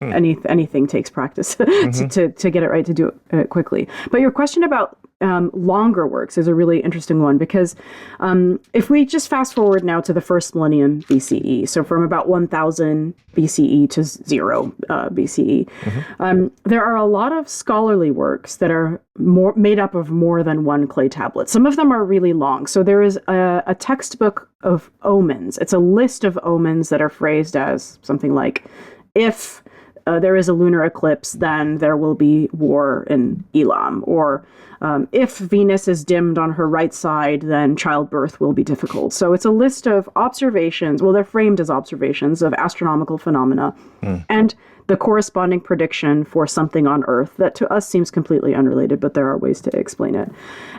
anything takes practice to get it right, to do it quickly. But your question about longer works is a really interesting one, because if we just fast forward now to the first millennium BCE, so from about 1000 BCE to 0 BCE, there are a lot of scholarly works that are made up of more than one clay tablet. Some of them are really long. So there is a textbook of omens. It's a list of omens that are phrased as something like, if there is a lunar eclipse, then there will be war in Elam. Or if Venus is dimmed on her right side, then childbirth will be difficult. So it's a list of observations. Well, they're framed as observations of astronomical phenomena and the corresponding prediction for something on Earth that to us seems completely unrelated, but there are ways to explain it.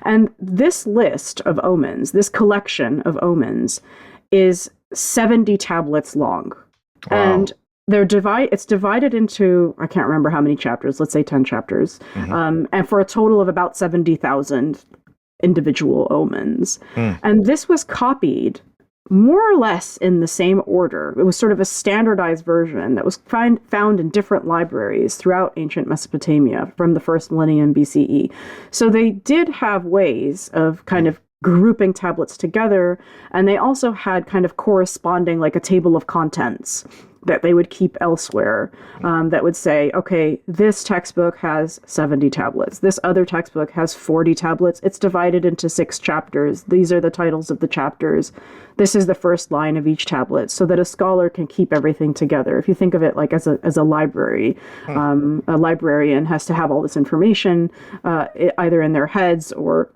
And this list of omens, this collection of omens, is 70 tablets long. Wow. And it's divided into, I can't remember how many chapters, let's say 10 chapters, and for a total of about 70,000 individual omens. And this was copied more or less in the same order. It was sort of a standardized version that was found in different libraries throughout ancient Mesopotamia from the first millennium BCE. So they did have ways of kind of grouping tablets together, and they also had kind of corresponding, like a table of contents that they would keep elsewhere, that would say, okay, this textbook has 70 tablets. This other textbook has 40 tablets. It's divided into 6 chapters. These are the titles of the chapters. This is the first line of each tablet, so that a scholar can keep everything together. If you think of it like as a library, a librarian has to have all this information either in their heads or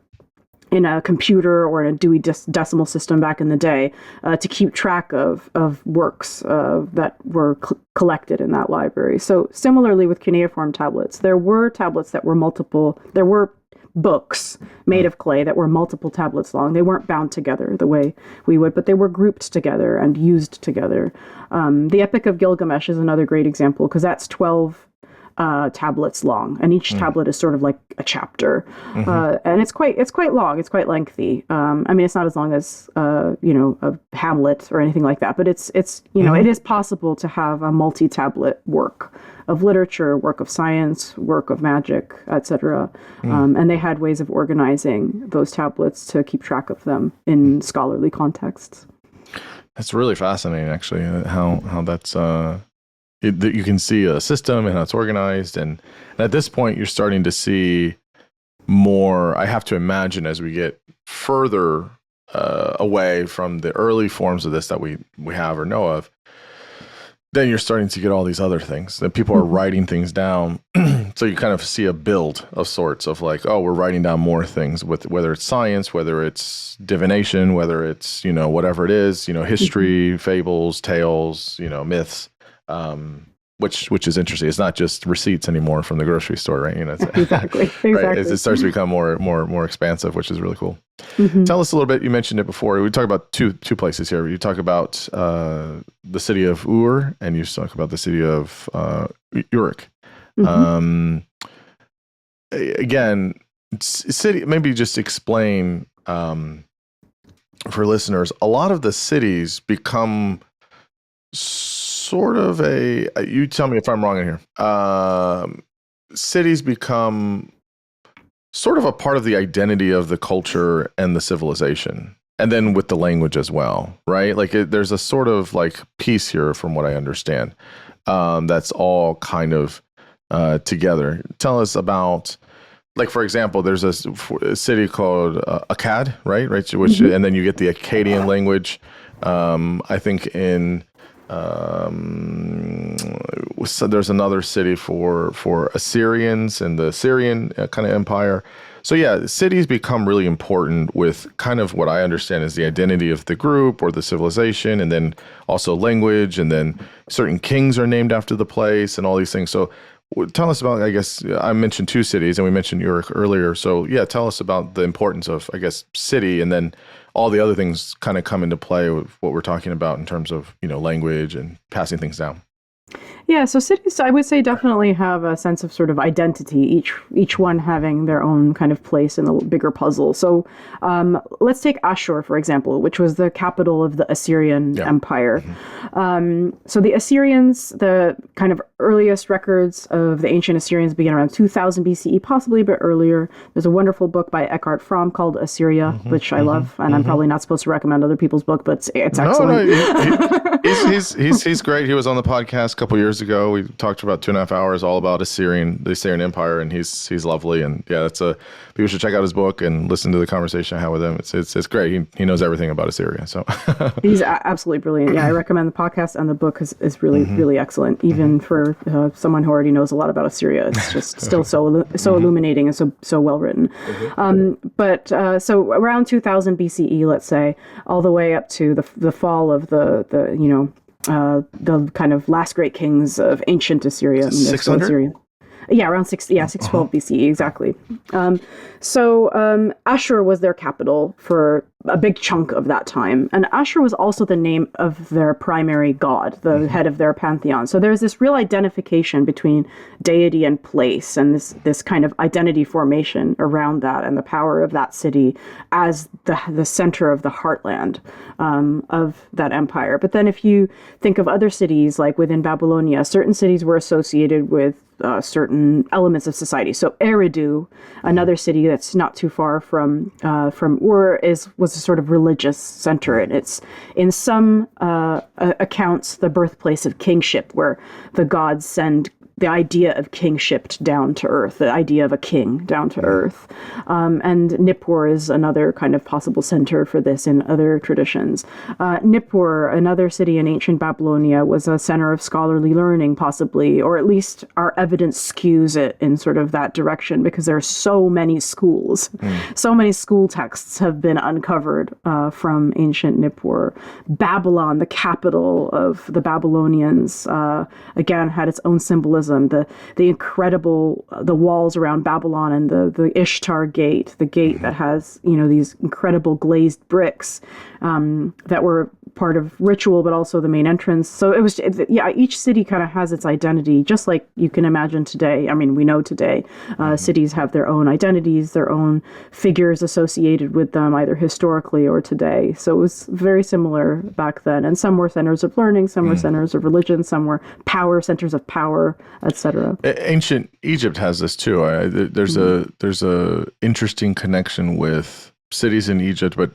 in a computer or in a Dewey Decimal System back in the day, to keep track of works that were collected in that library. So similarly with cuneiform tablets, there were tablets that were there were books made of clay that were multiple tablets long. They weren't bound together the way we would, but they were grouped together and used together. The Epic of Gilgamesh is another great example, because that's 12 tablets long, and each tablet is sort of like a chapter, and it's quite long. It's quite lengthy. I mean, it's not as long as a Hamlet or anything like that, but it's it is possible to have a multi-tablet work of literature, work of science, work of magic, etc. And they had ways of organizing those tablets to keep track of them in scholarly contexts. That's really fascinating, actually, how that's. You can see a system and how it's organized, and at this point you're starting to see more. I have to imagine, as we get further away from the early forms of this that we have or know of, then you're starting to get all these other things that people are writing things down. So you kind of see a build of sorts of like, oh, we're writing down more things, with whether it's science, whether it's divination, whether it's whatever it is, history, fables, tales, myths. Which is interesting. It's not just receipts anymore from the grocery store, right? Exactly. Right? It starts to become more expansive, which is really cool. Tell us a little bit. You mentioned it before. We talk about two places here. You talk about the city of Ur, and you talk about the city of Uruk. Again, city. Maybe just explain for listeners. A lot of the cities become sort of you tell me if I'm wrong in here. Cities become sort of a part of the identity of the culture and the civilization, and then with the language as well, right? Like there's a sort of like piece here, from what I understand, that's all kind of together. Tell us about, like, for example, there's a city called Akkad, right? Which and then you get the Akkadian language. I think in so there's another city for Assyrians and the Assyrian kind of empire. So yeah, cities become really important with kind of what I understand is the identity of the group or the civilization, and then also language, and then certain kings are named after the place and all these things. So tell us about, I guess, I mentioned two cities and we mentioned Uruk earlier. So yeah, tell us about the importance of, I guess, city, and then all the other things kind of come into play with what we're talking about in terms of, language and passing things down. Yeah, so cities, I would say, definitely have a sense of sort of identity, each one having their own kind of place in the bigger puzzle. So let's take Ashur, for example, which was the capital of the Assyrian Empire. So the Assyrians, the kind of earliest records of the ancient Assyrians begin around 2000 BCE, possibly a bit earlier. There's a wonderful book by Eckhart Fromm called Assyria, which I love, and I'm probably not supposed to recommend other people's book, but it's excellent. He's great. He was on the podcast a couple years ago. We talked for about 2.5 hours all about the Assyrian Empire, and he's lovely. And yeah, people should check out his book and listen to the conversation I had with him. It's great. He knows everything about Assyria. So he's absolutely brilliant. Yeah, I recommend the podcast, and the book is really really excellent, even for someone who already knows a lot about Assyria. It's just still so illuminating and so well written. So around 2000 BCE, let's say, all the way up to the fall of the kind of last great kings of ancient Assyria. 600? Yeah, around 612 BCE, exactly. Ashur was their capital for a big chunk of that time. And Ashur was also the name of their primary god, the head of their pantheon. So there's this real identification between deity and place, and this kind of identity formation around that, and the power of that city as the center of the heartland of that empire. But then if you think of other cities, like within Babylonia, certain cities were associated with certain elements of society. So Eridu, another city that's not too far from Ur, was a sort of religious center, and it's in some accounts the birthplace of kingship, where the gods send the idea of kingship down to earth, the idea of a king down to earth. And Nippur is another kind of possible center for this in other traditions. Nippur, another city in ancient Babylonia, was a center of scholarly learning, possibly, or at least our evidence skews it in sort of that direction, because there are so many schools. So many school texts have been uncovered from ancient Nippur. Babylon, the capital of the Babylonians, again, had its own symbolism. The incredible, the walls around Babylon, and the Ishtar gate, the gate that has, these incredible glazed bricks that were part of ritual, but also the main entrance. So it was, each city kind of has its identity, just like you can imagine today. I mean, we know today cities have their own identities, their own figures associated with them, either historically or today. So it was very similar back then. And some were centers of learning, some were centers of religion, some were centers of power, etc. Ancient Egypt has this too. There's a interesting connection with cities in Egypt, but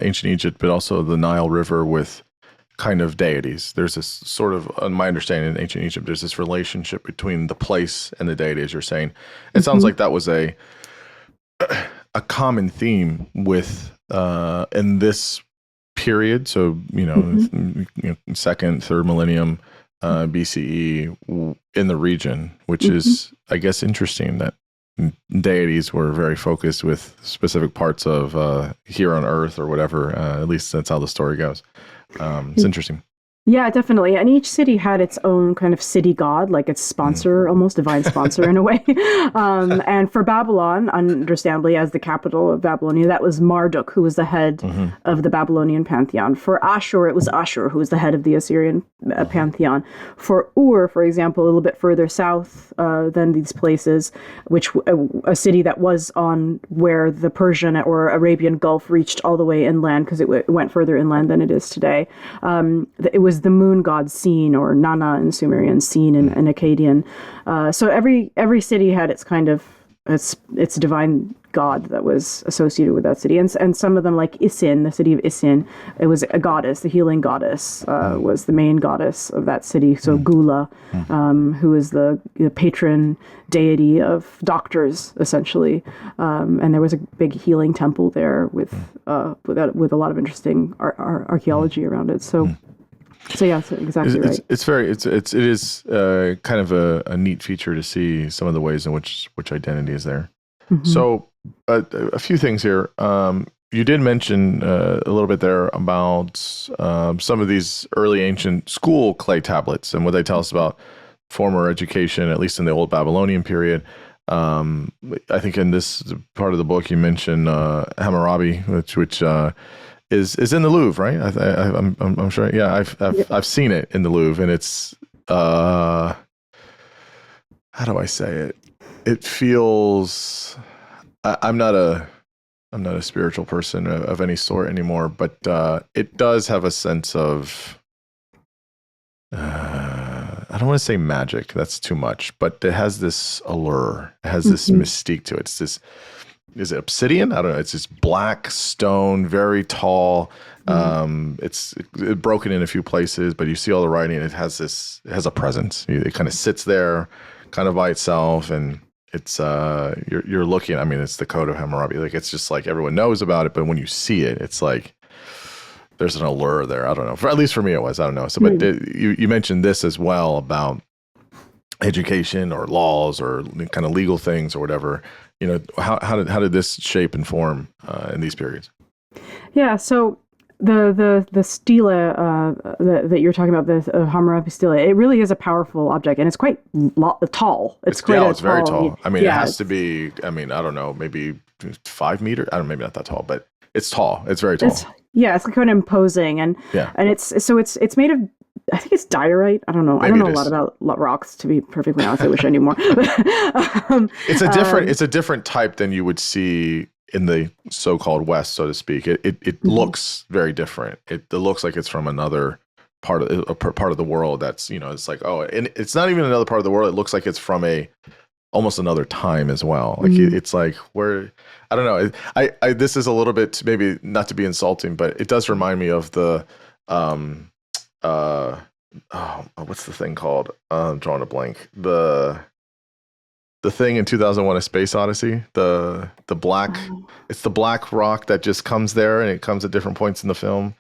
ancient Egypt, but also the Nile River with kind of deities. There's this sort of, in my understanding, in ancient Egypt, there's this relationship between the place and the deity, as you're saying. It sounds like that was a common theme with in this period. So second, third millennium BCE in the region, which is, I guess, interesting that deities were very focused with specific parts of here on Earth or whatever. At least that's how the story goes. It's interesting. Yeah, definitely. And each city had its own kind of city god, like its sponsor, almost divine sponsor in a way. And for Babylon, understandably, as the capital of Babylonia, that was Marduk, who was the head of the Babylonian pantheon. For Ashur, it was Ashur, who was the head of the Assyrian pantheon. For Ur, for example, a little bit further south than these places, which a city that was on where the Persian or Arabian Gulf reached all the way inland, because it went further inland than it is today. It was the moon god Sin, or Nana in Sumerian, Sin in Akkadian. So every city had its kind of its divine god that was associated with that city, and some of them, like Isin, the city of Isin, it was a goddess, the healing goddess, was the main goddess of that city. So Gula, who is the patron deity of doctors, essentially, and there was a big healing temple there with a lot of interesting archaeology around it. So yeah, exactly right. It is kind of a neat feature to see some of the ways in which identity is there. So a few things here. You did mention a little bit there about some of these early ancient school clay tablets and what they tell us about former education, at least in the old Babylonian period. I think in this part of the book you mentioned Hammurabi, which is in the Louvre, right? I'm sure. Yeah, I've seen it in the Louvre, and it's how do I say it? It feels I'm not a spiritual person of any sort anymore, but it does have a sense of I don't want to say magic. That's too much, but it has this allure. It has this mystique to it. It's this. Is it obsidian? I don't know. It's this black stone, very tall. It's broken in a few places, but you see all the writing. It has a presence. It kind of sits there, kind of by itself, and it's you're looking. I mean, it's the Code of Hammurabi. Like, it's just like everyone knows about it, but when you see it, it's like there's an allure there. I don't know. At least for me, it was. I don't know. So, but you mentioned this as well about education or laws or kind of legal things or whatever. You know, how did this shape and form in these periods? Yeah, so the stela that you're talking about, the Hammurabi stela, it really is a powerful object, and it's quite tall. It's very tall. I mean, it has to be. I mean, I don't know, maybe 5 meters. I don't know, maybe not that tall, but it's tall. It's very tall. It's kind of imposing, and it's made of. I think it's diorite. I don't know. I don't know a lot about rocks, to be perfectly honest. I wish I knew more. It's a different type than you would see in the so-called West, so to speak. It looks very different. It looks like it's from another part of the world. That's, you know, it's like, oh, and it's not even another part of the world. It looks like it's from almost another time as well. Like it's like where, I don't know. I this is a little bit, maybe not to be insulting, but it does remind me of the what's the thing called? I'm drawing a blank. The thing in 2001: A Space Odyssey. The black. It's the black rock that just comes there, and it comes at different points in the film.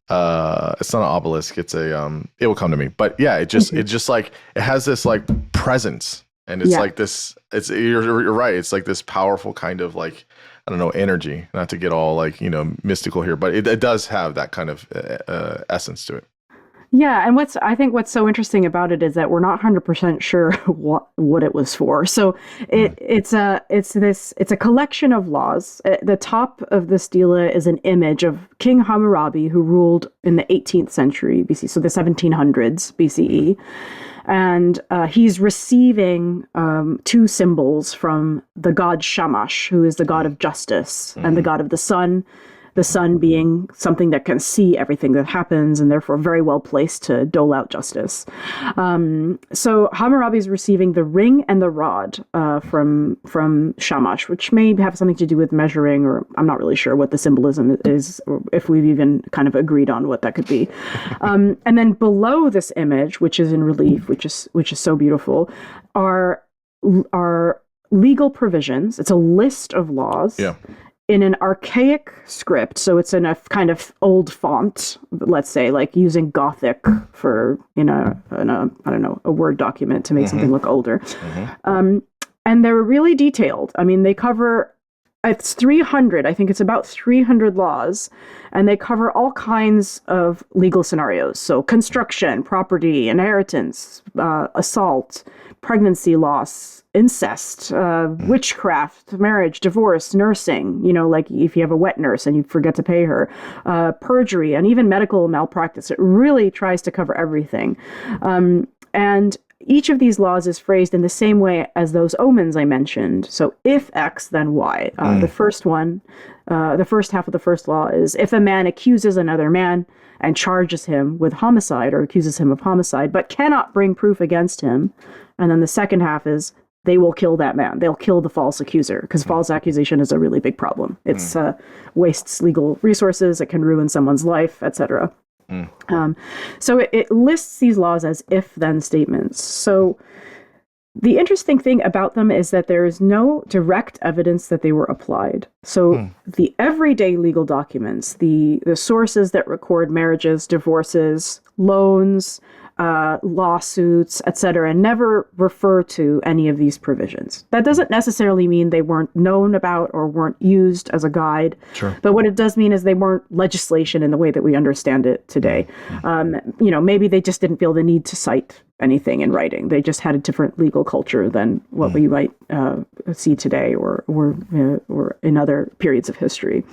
It's not an obelisk. It's a. It will come to me. But yeah, it just like it has this like presence, and it's like this. You're right. It's like this powerful kind of like, I don't know, energy. Not to get all like, you know, mystical here, but it does have that kind of essence to it. Yeah, and I think what's so interesting about it is that we're not 100% sure what it was for. So it's a collection of laws. At the top of the stela is an image of King Hammurabi, who ruled in the 18th century BC, so the 1700s BCE, and he's receiving two symbols from the god Shamash, who is the god of justice, and the god of the sun. The sun being something that can see everything that happens and therefore very well placed to dole out justice. So Hammurabi is receiving the ring and the rod from Shamash, which may have something to do with measuring, or I'm not really sure what the symbolism is, or if we've even kind of agreed on what that could be. And then below this image, which is in relief, which is so beautiful, are legal provisions. It's a list of laws. Yeah. In an archaic script, so it's in a kind of old font, let's say, like using Gothic for in a I don't know, a Word document to make something look older. And they're really detailed. I mean, they cover, it's 300. I think it's about 300 laws, and they cover all kinds of legal scenarios. So construction, property, inheritance, assault, pregnancy loss, incest, witchcraft, marriage, divorce, nursing, you know, like if you have a wet nurse and you forget to pay her, perjury, and even medical malpractice. It really tries to cover everything. And each of these laws is phrased in the same way as those omens I mentioned. So if X, then Y. The first one, the first half of the first law is if a man accuses another man and charges him with homicide or accuses him of homicide, but cannot bring proof against him. And then the second half is they will kill that man. They'll kill the false accuser, because false accusation is a really big problem. It's wastes legal resources. It can ruin someone's life, etc. So it lists these laws as if-then statements. So the interesting thing about them is that there is no direct evidence that they were applied. So the everyday legal documents, the sources that record marriages, divorces, loans, lawsuits, etc., never refer to any of these provisions. That doesn't necessarily mean they weren't known about or weren't used as a guide. Sure. But what it does mean is they weren't legislation in the way that we understand it today. Maybe they just didn't feel the need to cite anything in writing. They just had a different legal culture than what we might see today or in other periods of history.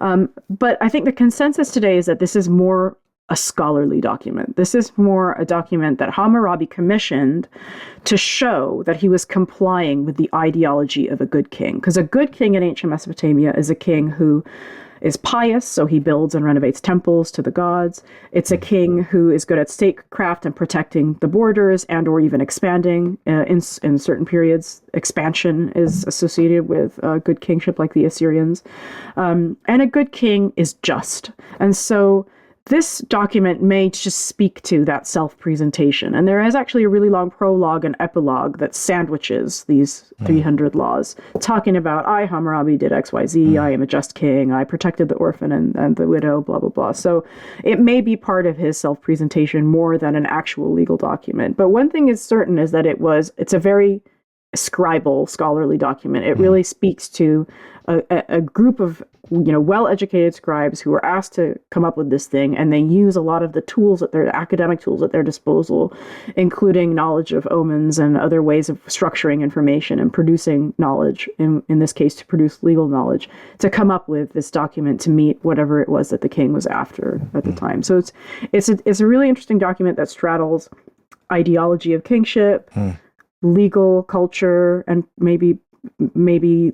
But I think the consensus today is that this is more a scholarly document. This is more a document that Hammurabi commissioned to show that he was complying with the ideology of a good king. Because a good king in ancient Mesopotamia is a king who is pious, so he builds and renovates temples to the gods. It's a king who is good at statecraft and protecting the borders and or even expanding in certain periods. Expansion is associated with good kingship like the Assyrians. And a good king is just. And so this document may just speak to that self-presentation. And there is actually a really long prologue and epilogue that sandwiches these 300 laws, talking about, I, Hammurabi, did X, Y, Z, I am a just king, I protected the orphan and the widow, blah, blah, blah. So it may be part of his self-presentation more than an actual legal document. But one thing is certain is that it's a very scribal, scholarly document. It really speaks to a group of well-educated scribes who were asked to come up with this thing, and they use a lot of the tools academic tools at their disposal, including knowledge of omens and other ways of structuring information and producing knowledge, in this case to produce legal knowledge, to come up with this document to meet whatever it was that the king was after at the time. So it's a really interesting document that straddles ideology of kingship, legal culture, and maybe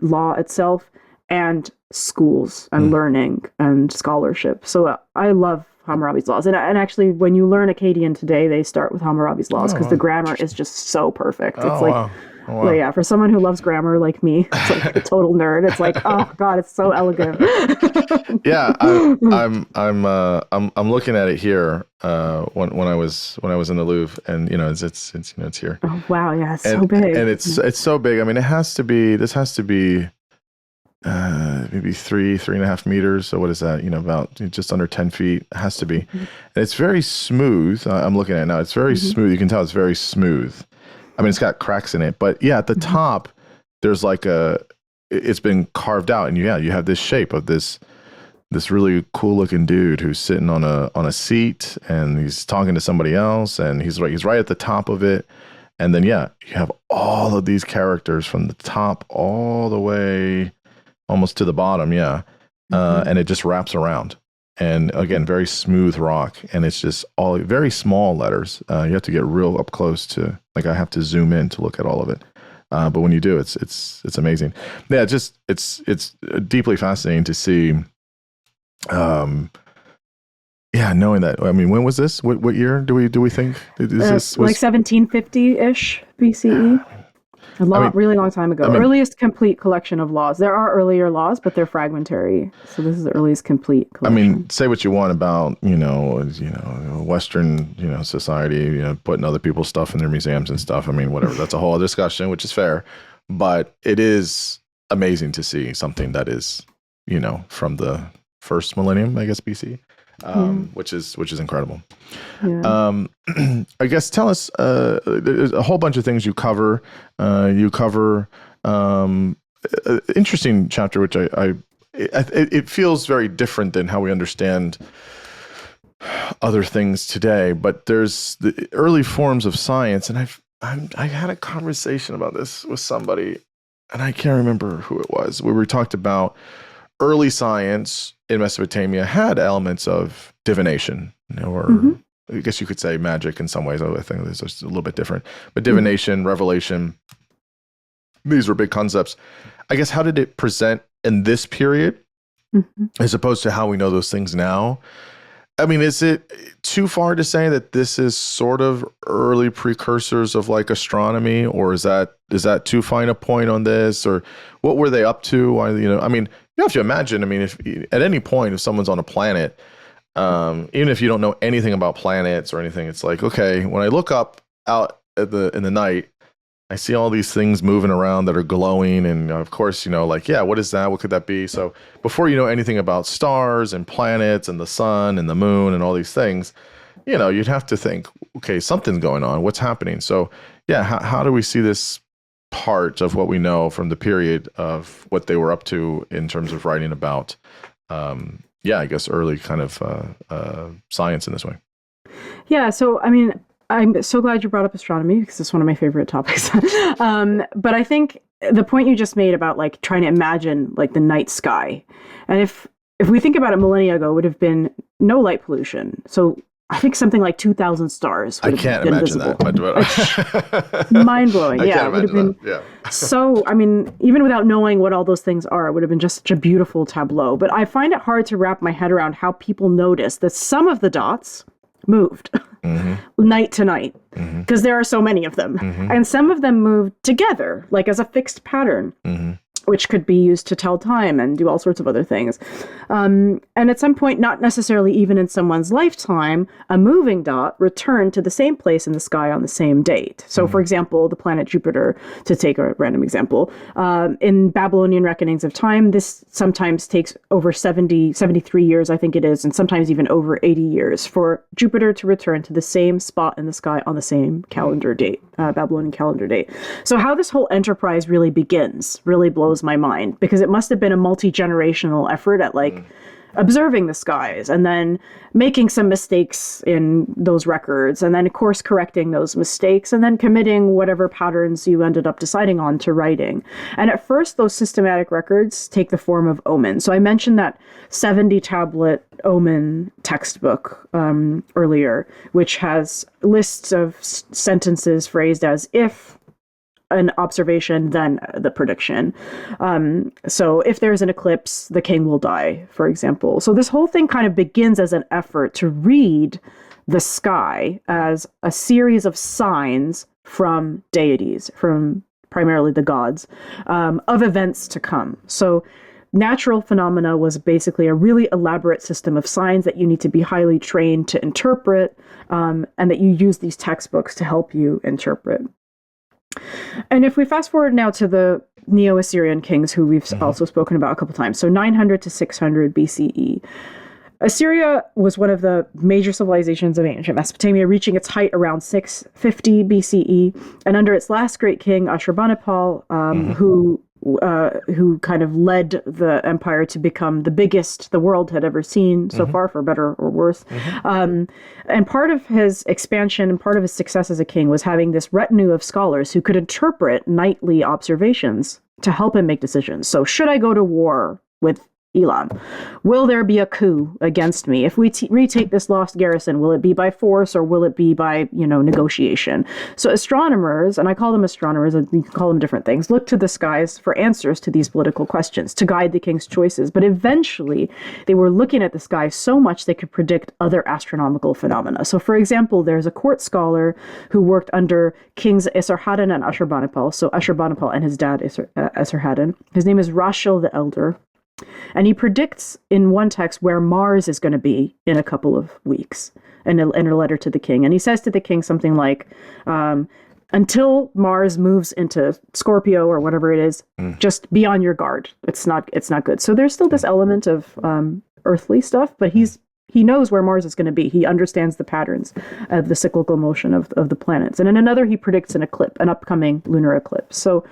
law itself, and schools and learning and scholarship. So I love Hammurabi's laws. And actually, when you learn Akkadian today, they start with Hammurabi's laws because the grammar is just so perfect. It's wow. Well, yeah, for someone who loves grammar like me, it's like a total nerd. It's like, oh God, it's so elegant. Yeah, I'm looking at it here when I was in the Louvre, and it's here. Oh wow, yeah, it's so big. And it's so big. I mean, this has to be maybe 3.5 meters. So what is that? About just under 10 feet. It has to be. And it's very smooth. I'm looking at it now. It's very smooth. You can tell it's very smooth. I mean, it's got cracks in it, but yeah, at the top, there's it's been carved out, and you have this shape of this really cool looking dude who's sitting on a seat, and he's talking to somebody else, and he's right at the top of it. And then, you have all of these characters from the top all the way almost to the bottom. Yeah. And it just wraps around. And again, very smooth rock. And it's just all very small letters. You have to get real up close to, I have to zoom in to look at all of it. But when you do, it's amazing. Yeah. It's deeply fascinating to see. Knowing that. I mean, when was this? What year do we think? Is this like 1750-ish BCE? Really long time ago. Earliest complete collection of laws. There are earlier laws, but they're fragmentary. So this is the earliest complete collection. I mean, say what you want about, Western, society, putting other people's stuff in their museums and stuff. I mean, whatever. That's a whole other discussion, which is fair. But it is amazing to see something that is, from the first millennium, I guess, BC. Which is incredible. Yeah. I guess tell us. There's a whole bunch of things you cover. Interesting chapter, which it feels very different than how we understand other things today. But there's the early forms of science, and I had a conversation about this with somebody, and I can't remember who it was, where we talked about early science in Mesopotamia had elements of divination, or I guess you could say magic in some ways. I think this is a little bit different, but divination, revelation, these were big concepts. I guess, how did it present in this period as opposed to how we know those things now? I mean, is it too far to say that this is sort of early precursors of astronomy, or is that too fine a point on this, or what were they up to? I mean, you have to imagine, if at any point, if someone's on a planet, even if you don't know anything about planets or anything, it's like, okay, when I look up out in the night, I see all these things moving around that are glowing. And of course, what is that? What could that be? So before you know anything about stars and planets and the sun and the moon and all these things, you'd have to think, okay, something's going on. What's happening? So yeah, how do we see this part of what we know from the period of what they were up to in terms of writing about, I guess early kind of science in this way? Yeah. So, I mean, I'm so glad you brought up astronomy because it's one of my favorite topics. But I think the point you just made about like trying to imagine like the night sky, and if we think about it, millennia ago would have been no light pollution. So I think something like 2,000 stars would have been visible. That. Mind blowing. Yeah, it would have been. Yeah. So, I mean, even without knowing what all those things are, it would have been just such a beautiful tableau. But I find it hard to wrap my head around how people notice that some of the dots moved night to night, because there are so many of them. And some of them moved together, like as a fixed pattern, which could be used to tell time and do all sorts of other things. And at some point, not necessarily even in someone's lifetime, a moving dot returned to the same place in the sky on the same date. So, for example, the planet Jupiter, to take a random example, in Babylonian reckonings of time, this sometimes takes over 73 years, I think it is, and sometimes even over 80 years for Jupiter to return to the same spot in the sky on the same calendar date, Babylonian calendar date. So how this whole enterprise really begins really blows my mind, because it must have been a multi-generational effort at like observing the skies and then making some mistakes in those records and then course correcting those mistakes and then committing whatever patterns you ended up deciding on to writing. And at first, those systematic records take the form of omens. So I mentioned that 70 tablet omen textbook earlier, which has lists of sentences phrased as if an observation, then the prediction. So if there's an eclipse, the king will die, for example. So this whole thing kind of begins as an effort to read the sky as a series of signs from deities, from primarily the gods, of events to come. So natural phenomena was basically a really elaborate system of signs that you need to be highly trained to interpret, and that you use these textbooks to help you interpret. And if we fast forward now to the Neo-Assyrian kings, who we've also spoken about a couple times, so 900 to 600 BCE, Assyria was one of the major civilizations of ancient Mesopotamia, reaching its height around 650 BCE. And under its last great king, Ashurbanipal, who kind of led the empire to become the biggest the world had ever seen so far, for better or worse. And part of his expansion and part of his success as a king was having this retinue of scholars who could interpret nightly observations to help him make decisions. So should I go to war with Elam? Will there be a coup against me? If we retake this lost garrison, will it be by force or will it be by, negotiation? So astronomers, and I call them astronomers, and you can call them different things, look to the skies for answers to these political questions to guide the king's choices. But eventually, they were looking at the sky so much they could predict other astronomical phenomena. So for example, there's a court scholar who worked under kings Esarhaddon and Ashurbanipal. So Ashurbanipal and his dad Esarhaddon. His name is Rashil the Elder. And he predicts in one text where Mars is going to be in a couple of weeks in a letter to the king. And he says to the king something like, until Mars moves into Scorpio or whatever it is, just be on your guard. It's not good. So there's still this element of earthly stuff, but he knows where Mars is going to be. He understands the patterns of the cyclical motion of the planets. And in another, he predicts an upcoming lunar eclipse. So...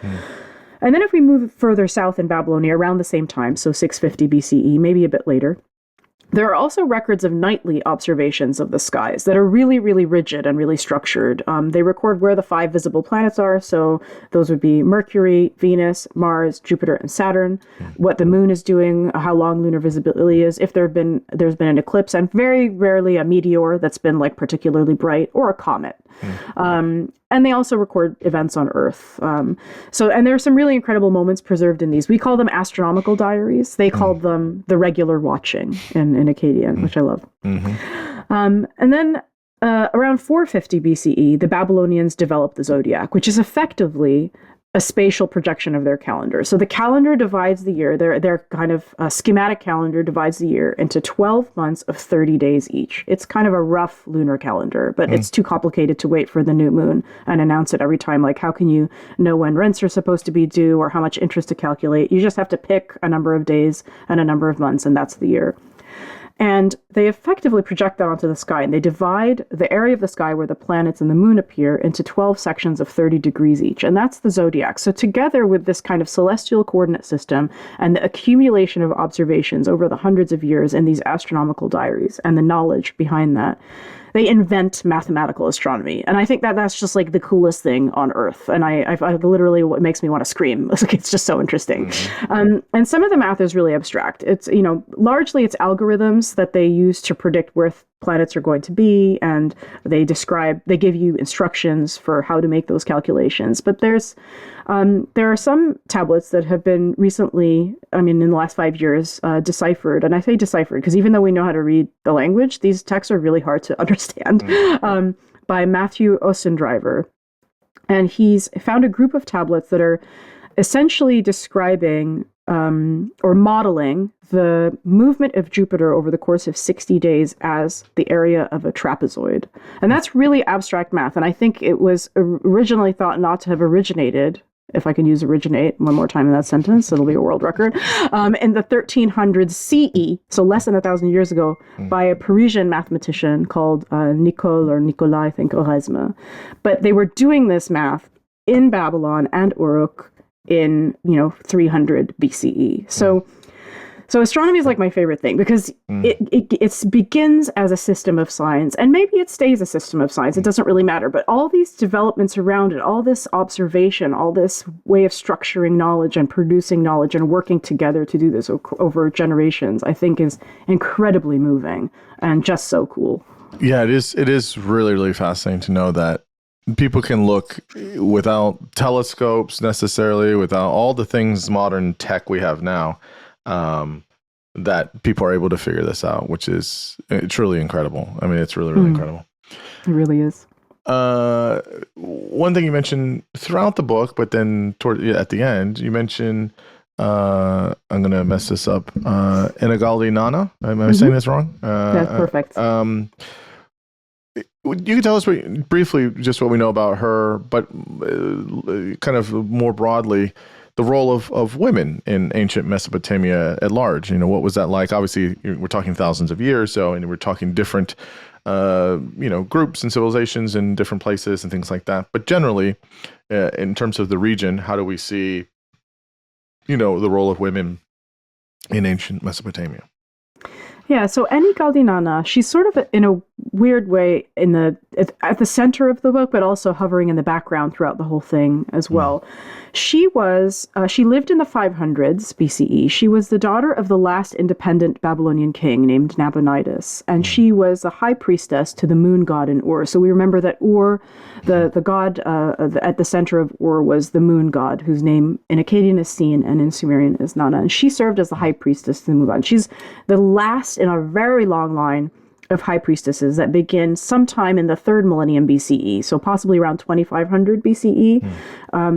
And then if we move further south in Babylonia around the same time, so 650 BCE, maybe a bit later, there are also records of nightly observations of the skies that are really, really rigid and really structured. They record where the 5 visible planets are. So those would be Mercury, Venus, Mars, Jupiter, and Saturn, what the moon is doing, how long lunar visibility is, if there's been an eclipse, and very rarely a meteor that's been like particularly bright, or a comet. And they also record events on Earth. And there are some really incredible moments preserved in these. We call them astronomical diaries. They called them the regular watching in Akkadian, which I love. And then around 450 BCE, the Babylonians developed the zodiac, which is effectively a spatial projection of their calendar. So the calendar divides the year, their kind of schematic calendar divides the year into 12 months of 30 days each. It's kind of a rough lunar calendar, but it's too complicated to wait for the new moon and announce it every time. Like, how can you know when rents are supposed to be due or how much interest to calculate? You just have to pick a number of days and a number of months, and that's the year. And they effectively project that onto the sky, and they divide the area of the sky where the planets and the moon appear into 12 sections of 30 degrees each, and that's the zodiac. So together with this kind of celestial coordinate system and the accumulation of observations over the hundreds of years in these astronomical diaries and the knowledge behind that, they invent mathematical astronomy. And I think that that's just like the coolest thing on Earth. And I literally, what makes me want to scream. It's just so interesting. And some of the math is really abstract. It's, largely it's algorithms that they use to predict where planets are going to be. And they give you instructions for how to make those calculations. But there are some tablets that have been recently, in the last 5 years, deciphered. And I say deciphered because even though we know how to read the language, these texts are really hard to understand, by Matthew Ossendriver. And he's found a group of tablets that are essentially describing or modeling the movement of Jupiter over the course of 60 days as the area of a trapezoid. And that's really abstract math. And I think it was originally thought not to have originated, if I can use originate one more time in that sentence, it'll be a world record, in the 1300s CE, so less than 1,000 years ago, by a Parisian mathematician called Nicolas, I think, Oresme. But they were doing this math in Babylon and Uruk in 300 BCE. So astronomy is like my favorite thing because it begins as a system of science, and maybe it stays a system of science. It doesn't really matter. But all these developments around it, all this observation, all this way of structuring knowledge and producing knowledge and working together to do this over generations, I think is incredibly moving and just so cool. Yeah, it is. It is really, really fascinating to know that people can look without telescopes necessarily, without all the things modern tech we have now. That people are able to figure this out, which is truly incredible. It's really, really incredible. It really is. One thing you mentioned throughout the book, but then at the end, you mentioned, I'm going to mess this up, Inagali Nana. Am I saying this wrong? That's perfect. You can tell us briefly just what we know about her, but kind of more broadly, the role of women in ancient Mesopotamia at large. What was that like? Obviously, we're talking thousands of years, and we're talking different, groups and civilizations in different places and things like that. But generally, in terms of the region, how do we see, the role of women in ancient Mesopotamia? Yeah, so Enigaldi Nana, she's sort of in a weird way at the center of the book, but also hovering in the background throughout the whole thing as well. She lived in the 500s BCE. She was the daughter of the last independent Babylonian king named Nabonidus, and she was a high priestess to the moon god in Ur. So we remember that Ur, the god at the center of Ur was the moon god, whose name in Akkadian is Sin and in Sumerian is Nana, and she served as the high priestess to the moon god. She's the last in a very long line of high priestesses that begin sometime in the 3rd millennium BCE, so possibly around 2500 BCE.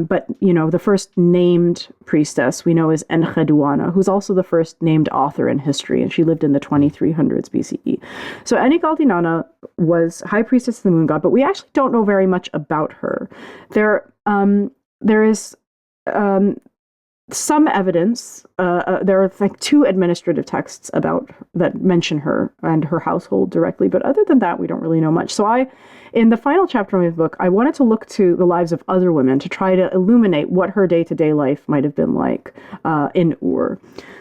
But, the first named priestess we know is Encheduanna, who's also the first named author in history, and she lived in the 2300s BCE. So Enigaldi Nana was high priestess of the moon god, but we actually don't know very much about her. There is some evidence. There are like 2 administrative texts that mention her and her household directly, but other than that, we don't really know much. So in the final chapter of my book, I wanted to look to the lives of other women to try to illuminate what her day-to-day life might have been like in Ur.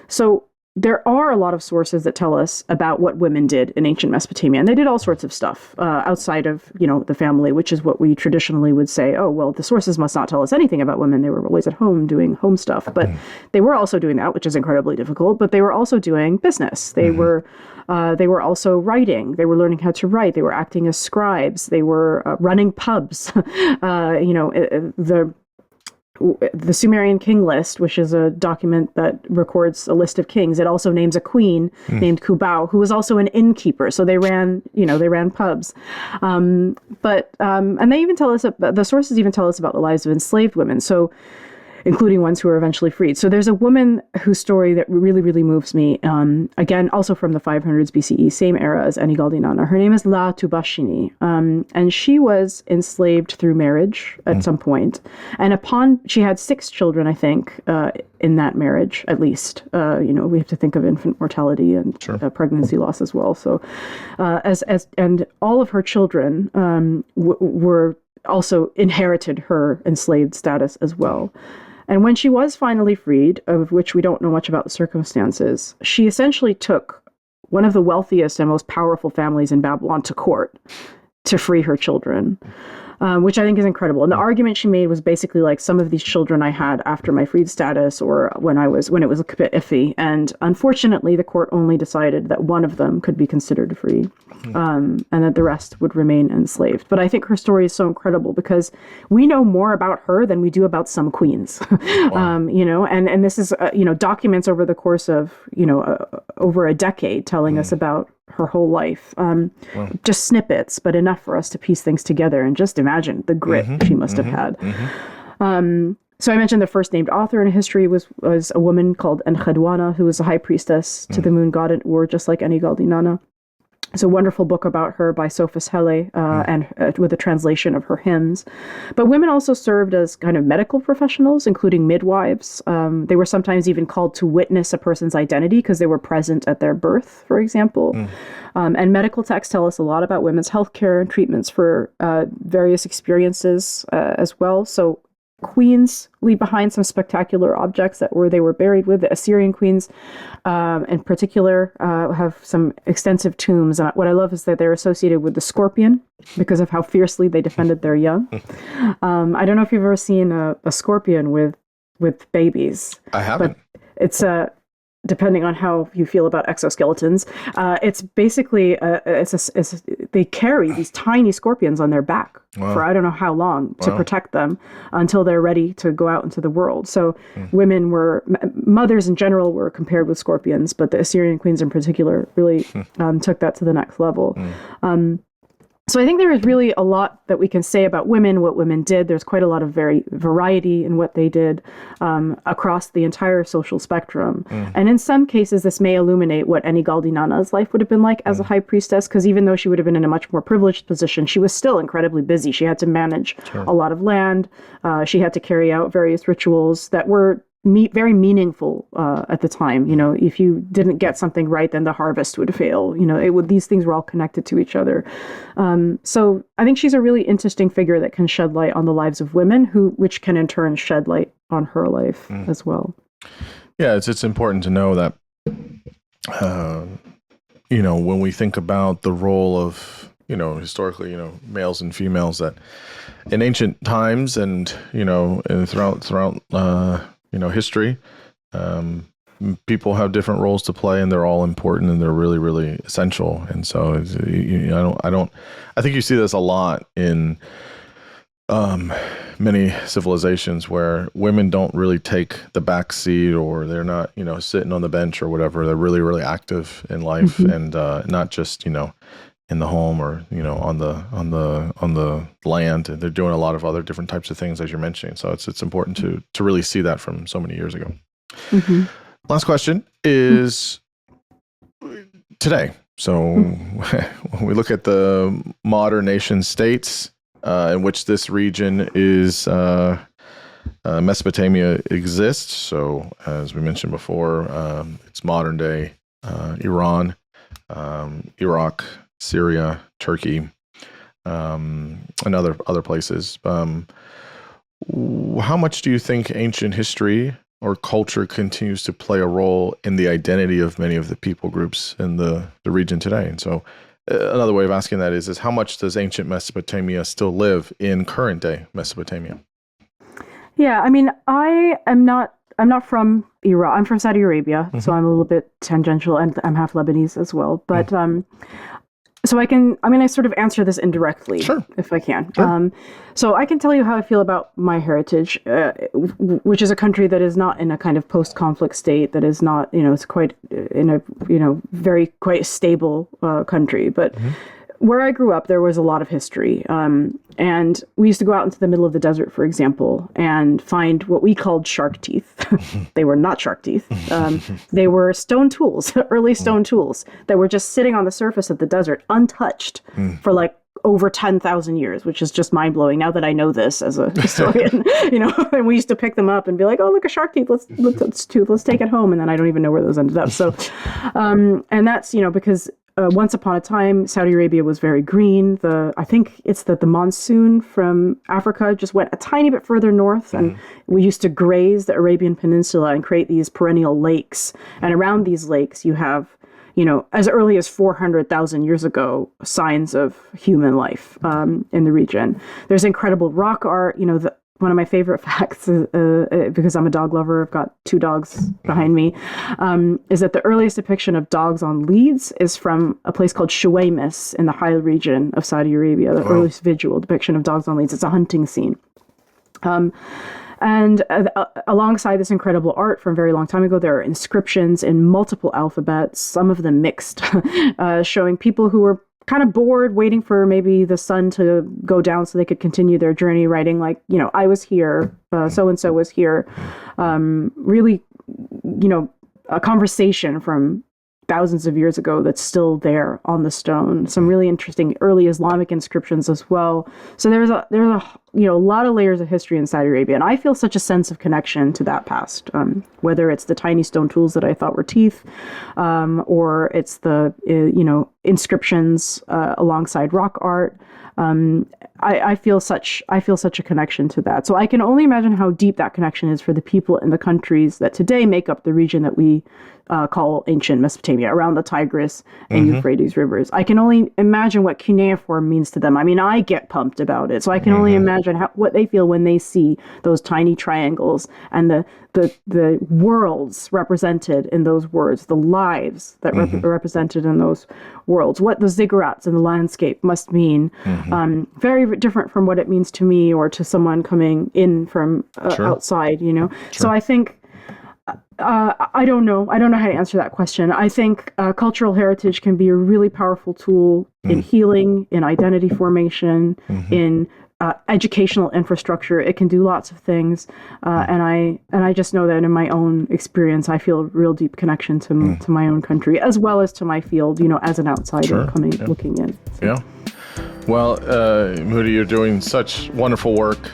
So there are a lot of sources that tell us about what women did in ancient Mesopotamia, and they did all sorts of stuff outside of, the family, which is what we traditionally would say, oh, well, the sources must not tell us anything about women. They were always at home doing home stuff, but they were also doing that, which is incredibly difficult, but they were also doing business. They were also writing. They were learning how to write. They were acting as scribes. They were running pubs. The Sumerian king list, which is a document that records a list of kings, it also names a queen named Kubau, who was also an innkeeper. So they ran pubs. And they even tell us, the sources even tell us about the lives of enslaved women. So including ones who were eventually freed. So there's a woman whose story that really, really moves me. Again, also from the 500s BCE, same era as Enigaldinana. Her name is La Tubashini, and she was enslaved through marriage at some point. And she had 6 children, I think, in that marriage, at least. We have to think of infant mortality and pregnancy loss as well. So, and all of her children were also inherited her enslaved status as well. And when she was finally freed, of which we don't know much about the circumstances, she essentially took one of the wealthiest and most powerful families in Babylon to court to free her children, which I think is incredible. And the argument she made was basically like, some of these children I had after my freed status or when it was a bit iffy. And unfortunately, the court only decided that one of them could be considered free, and that the rest would remain enslaved. But I think her story is so incredible because we know more about her than we do about some queens. Wow. And this is, documents over the course of, over a decade telling us about her whole life. Just snippets, but enough for us to piece things together and just imagine the grit she must have had. So I mentioned the first named author in history was a woman called Enkhedwana, who was a high priestess to the moon god at Ur, just like Enigaldinana. It's a wonderful book about her by Sophus Hele, and with a translation of her hymns. But women also served as kind of medical professionals, including midwives. They were sometimes even called to witness a person's identity because they were present at their birth, for example. And medical texts tell us a lot about women's healthcare and treatments for various experiences as well. So queens leave behind some spectacular objects they were buried with. The Assyrian queens, in particular, have some extensive tombs. And what I love is that they're associated with the scorpion because of how fiercely they defended their young. I don't know if you've ever seen a scorpion with babies. I haven't. But it's depending on how you feel about exoskeletons, it's basically they carry these tiny scorpions on their back for I don't know how long to protect them until they're ready to go out into the world. So mothers in general were compared with scorpions, but the Assyrian queens in particular really took that to the next level. So I think there is really a lot that we can say about women, what women did. There's quite a lot of variety in what they did across the entire social spectrum. And in some cases, this may illuminate what Enigaldinana's life would have been like as a high priestess, because even though she would have been in a much more privileged position, she was still incredibly busy. She had to manage a lot of land. She had to carry out various rituals that were very meaningful at the time. If you didn't get something right, then the harvest would fail. These things were all connected to each other. So I think she's a really interesting figure that can shed light on the lives of women, which can in turn shed light on her life as well. Yeah, it's important to know that, when we think about the role of, historically, males and females, that in ancient times and throughout history, people have different roles to play, and they're all important, and they're really, really essential. And so, I think you see this a lot in many civilizations where women don't really take the back seat, or they're not, sitting on the bench or whatever. They're really, really active in life, and not just, in the home or, on the land. They're doing a lot of other different types of things, as you're mentioning. So it's important to really see that from so many years ago. Last question is today. So when we look at the modern nation states in which this region is, Mesopotamia exists. So as we mentioned before, it's modern day Iran, Iraq, Syria, Turkey, and other places. How much do you think ancient history or culture continues to play a role in the identity of many of the people groups in the region today? And so another way of asking that is how much does ancient Mesopotamia still live in current day Mesopotamia? Yeah, I mean, I'm not from Iran. I'm from Saudi Arabia, so I'm a little bit tangential, and I'm half Lebanese as well. But so I sort of answer this indirectly, if I can. Sure. So I can tell you how I feel about my heritage, which is a country that is not in a kind of post-conflict state, that is not, it's quite in a, very quite stable country. But where I grew up, there was a lot of history. And we used to go out into the middle of the desert, for example, and find what we called shark teeth. They were not shark teeth. They were stone tools, early stone tools that were just sitting on the surface of the desert, untouched for like over 10,000 years, which is just mind blowing now that I know this as a historian, and we used to pick them up and be like, oh, look, a shark teeth. Let's take it home. And then I don't even know where those ended up. So, and that's, because once upon a time, Saudi Arabia was very green. I think it's that the monsoon from Africa just went a tiny bit further north, and we used to graze the Arabian Peninsula and create these perennial lakes. And around these lakes, you have, as early as 400,000 years ago, signs of human life in the region. There's incredible rock art. One of my favorite facts, because I'm a dog lover, I've got 2 dogs behind me, is that the earliest depiction of dogs on leads is from a place called Shuwaymis in the High region of Saudi Arabia, the earliest visual depiction of dogs on leads. It's a hunting scene. And alongside this incredible art from a very long time ago, there are inscriptions in multiple alphabets, some of them mixed, showing people who were kind of bored, waiting for maybe the sun to go down so they could continue their journey, writing like, I was here, so-and-so was here. Really, a conversation from thousands of years ago that's still there on the stone. Some really interesting early Islamic inscriptions as well. So there's a lot of layers of history in Saudi Arabia, and I feel such a sense of connection to that past. Whether it's the tiny stone tools that I thought were teeth, or it's the inscriptions alongside rock art. I feel such a connection to that. So I can only imagine how deep that connection is for the people in the countries that today make up the region that we call ancient Mesopotamia, around the Tigris and Euphrates rivers. I can only imagine what cuneiform means to them. I mean, I get pumped about it. So I can only imagine what they feel when they see those tiny triangles and the worlds represented in those words, the lives that are represented in those worlds, what the ziggurats in the landscape must mean. Very different from what it means to me or to someone coming in from outside, Sure. So I think, I don't know how to answer that question. I think cultural heritage can be a really powerful tool in healing, in identity formation, in educational infrastructure. It can do lots of things, and I just know that in my own experience, I feel a real deep connection to my own country as well as to my field. As an outsider looking in. So. Yeah. Well, Moudhy, you're doing such wonderful work.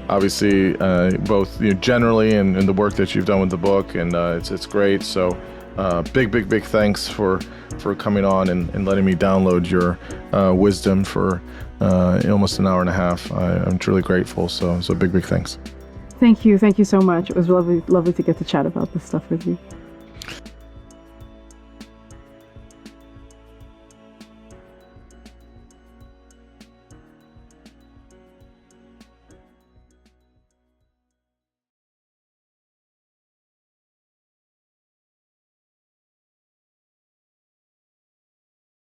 Obviously, both generally and the work that you've done with the book, and it's great. So, big thanks for coming on and letting me download your wisdom for almost an hour and a half. I'm truly grateful. So big thanks. Thank you so much. It was lovely to get to chat about this stuff with you.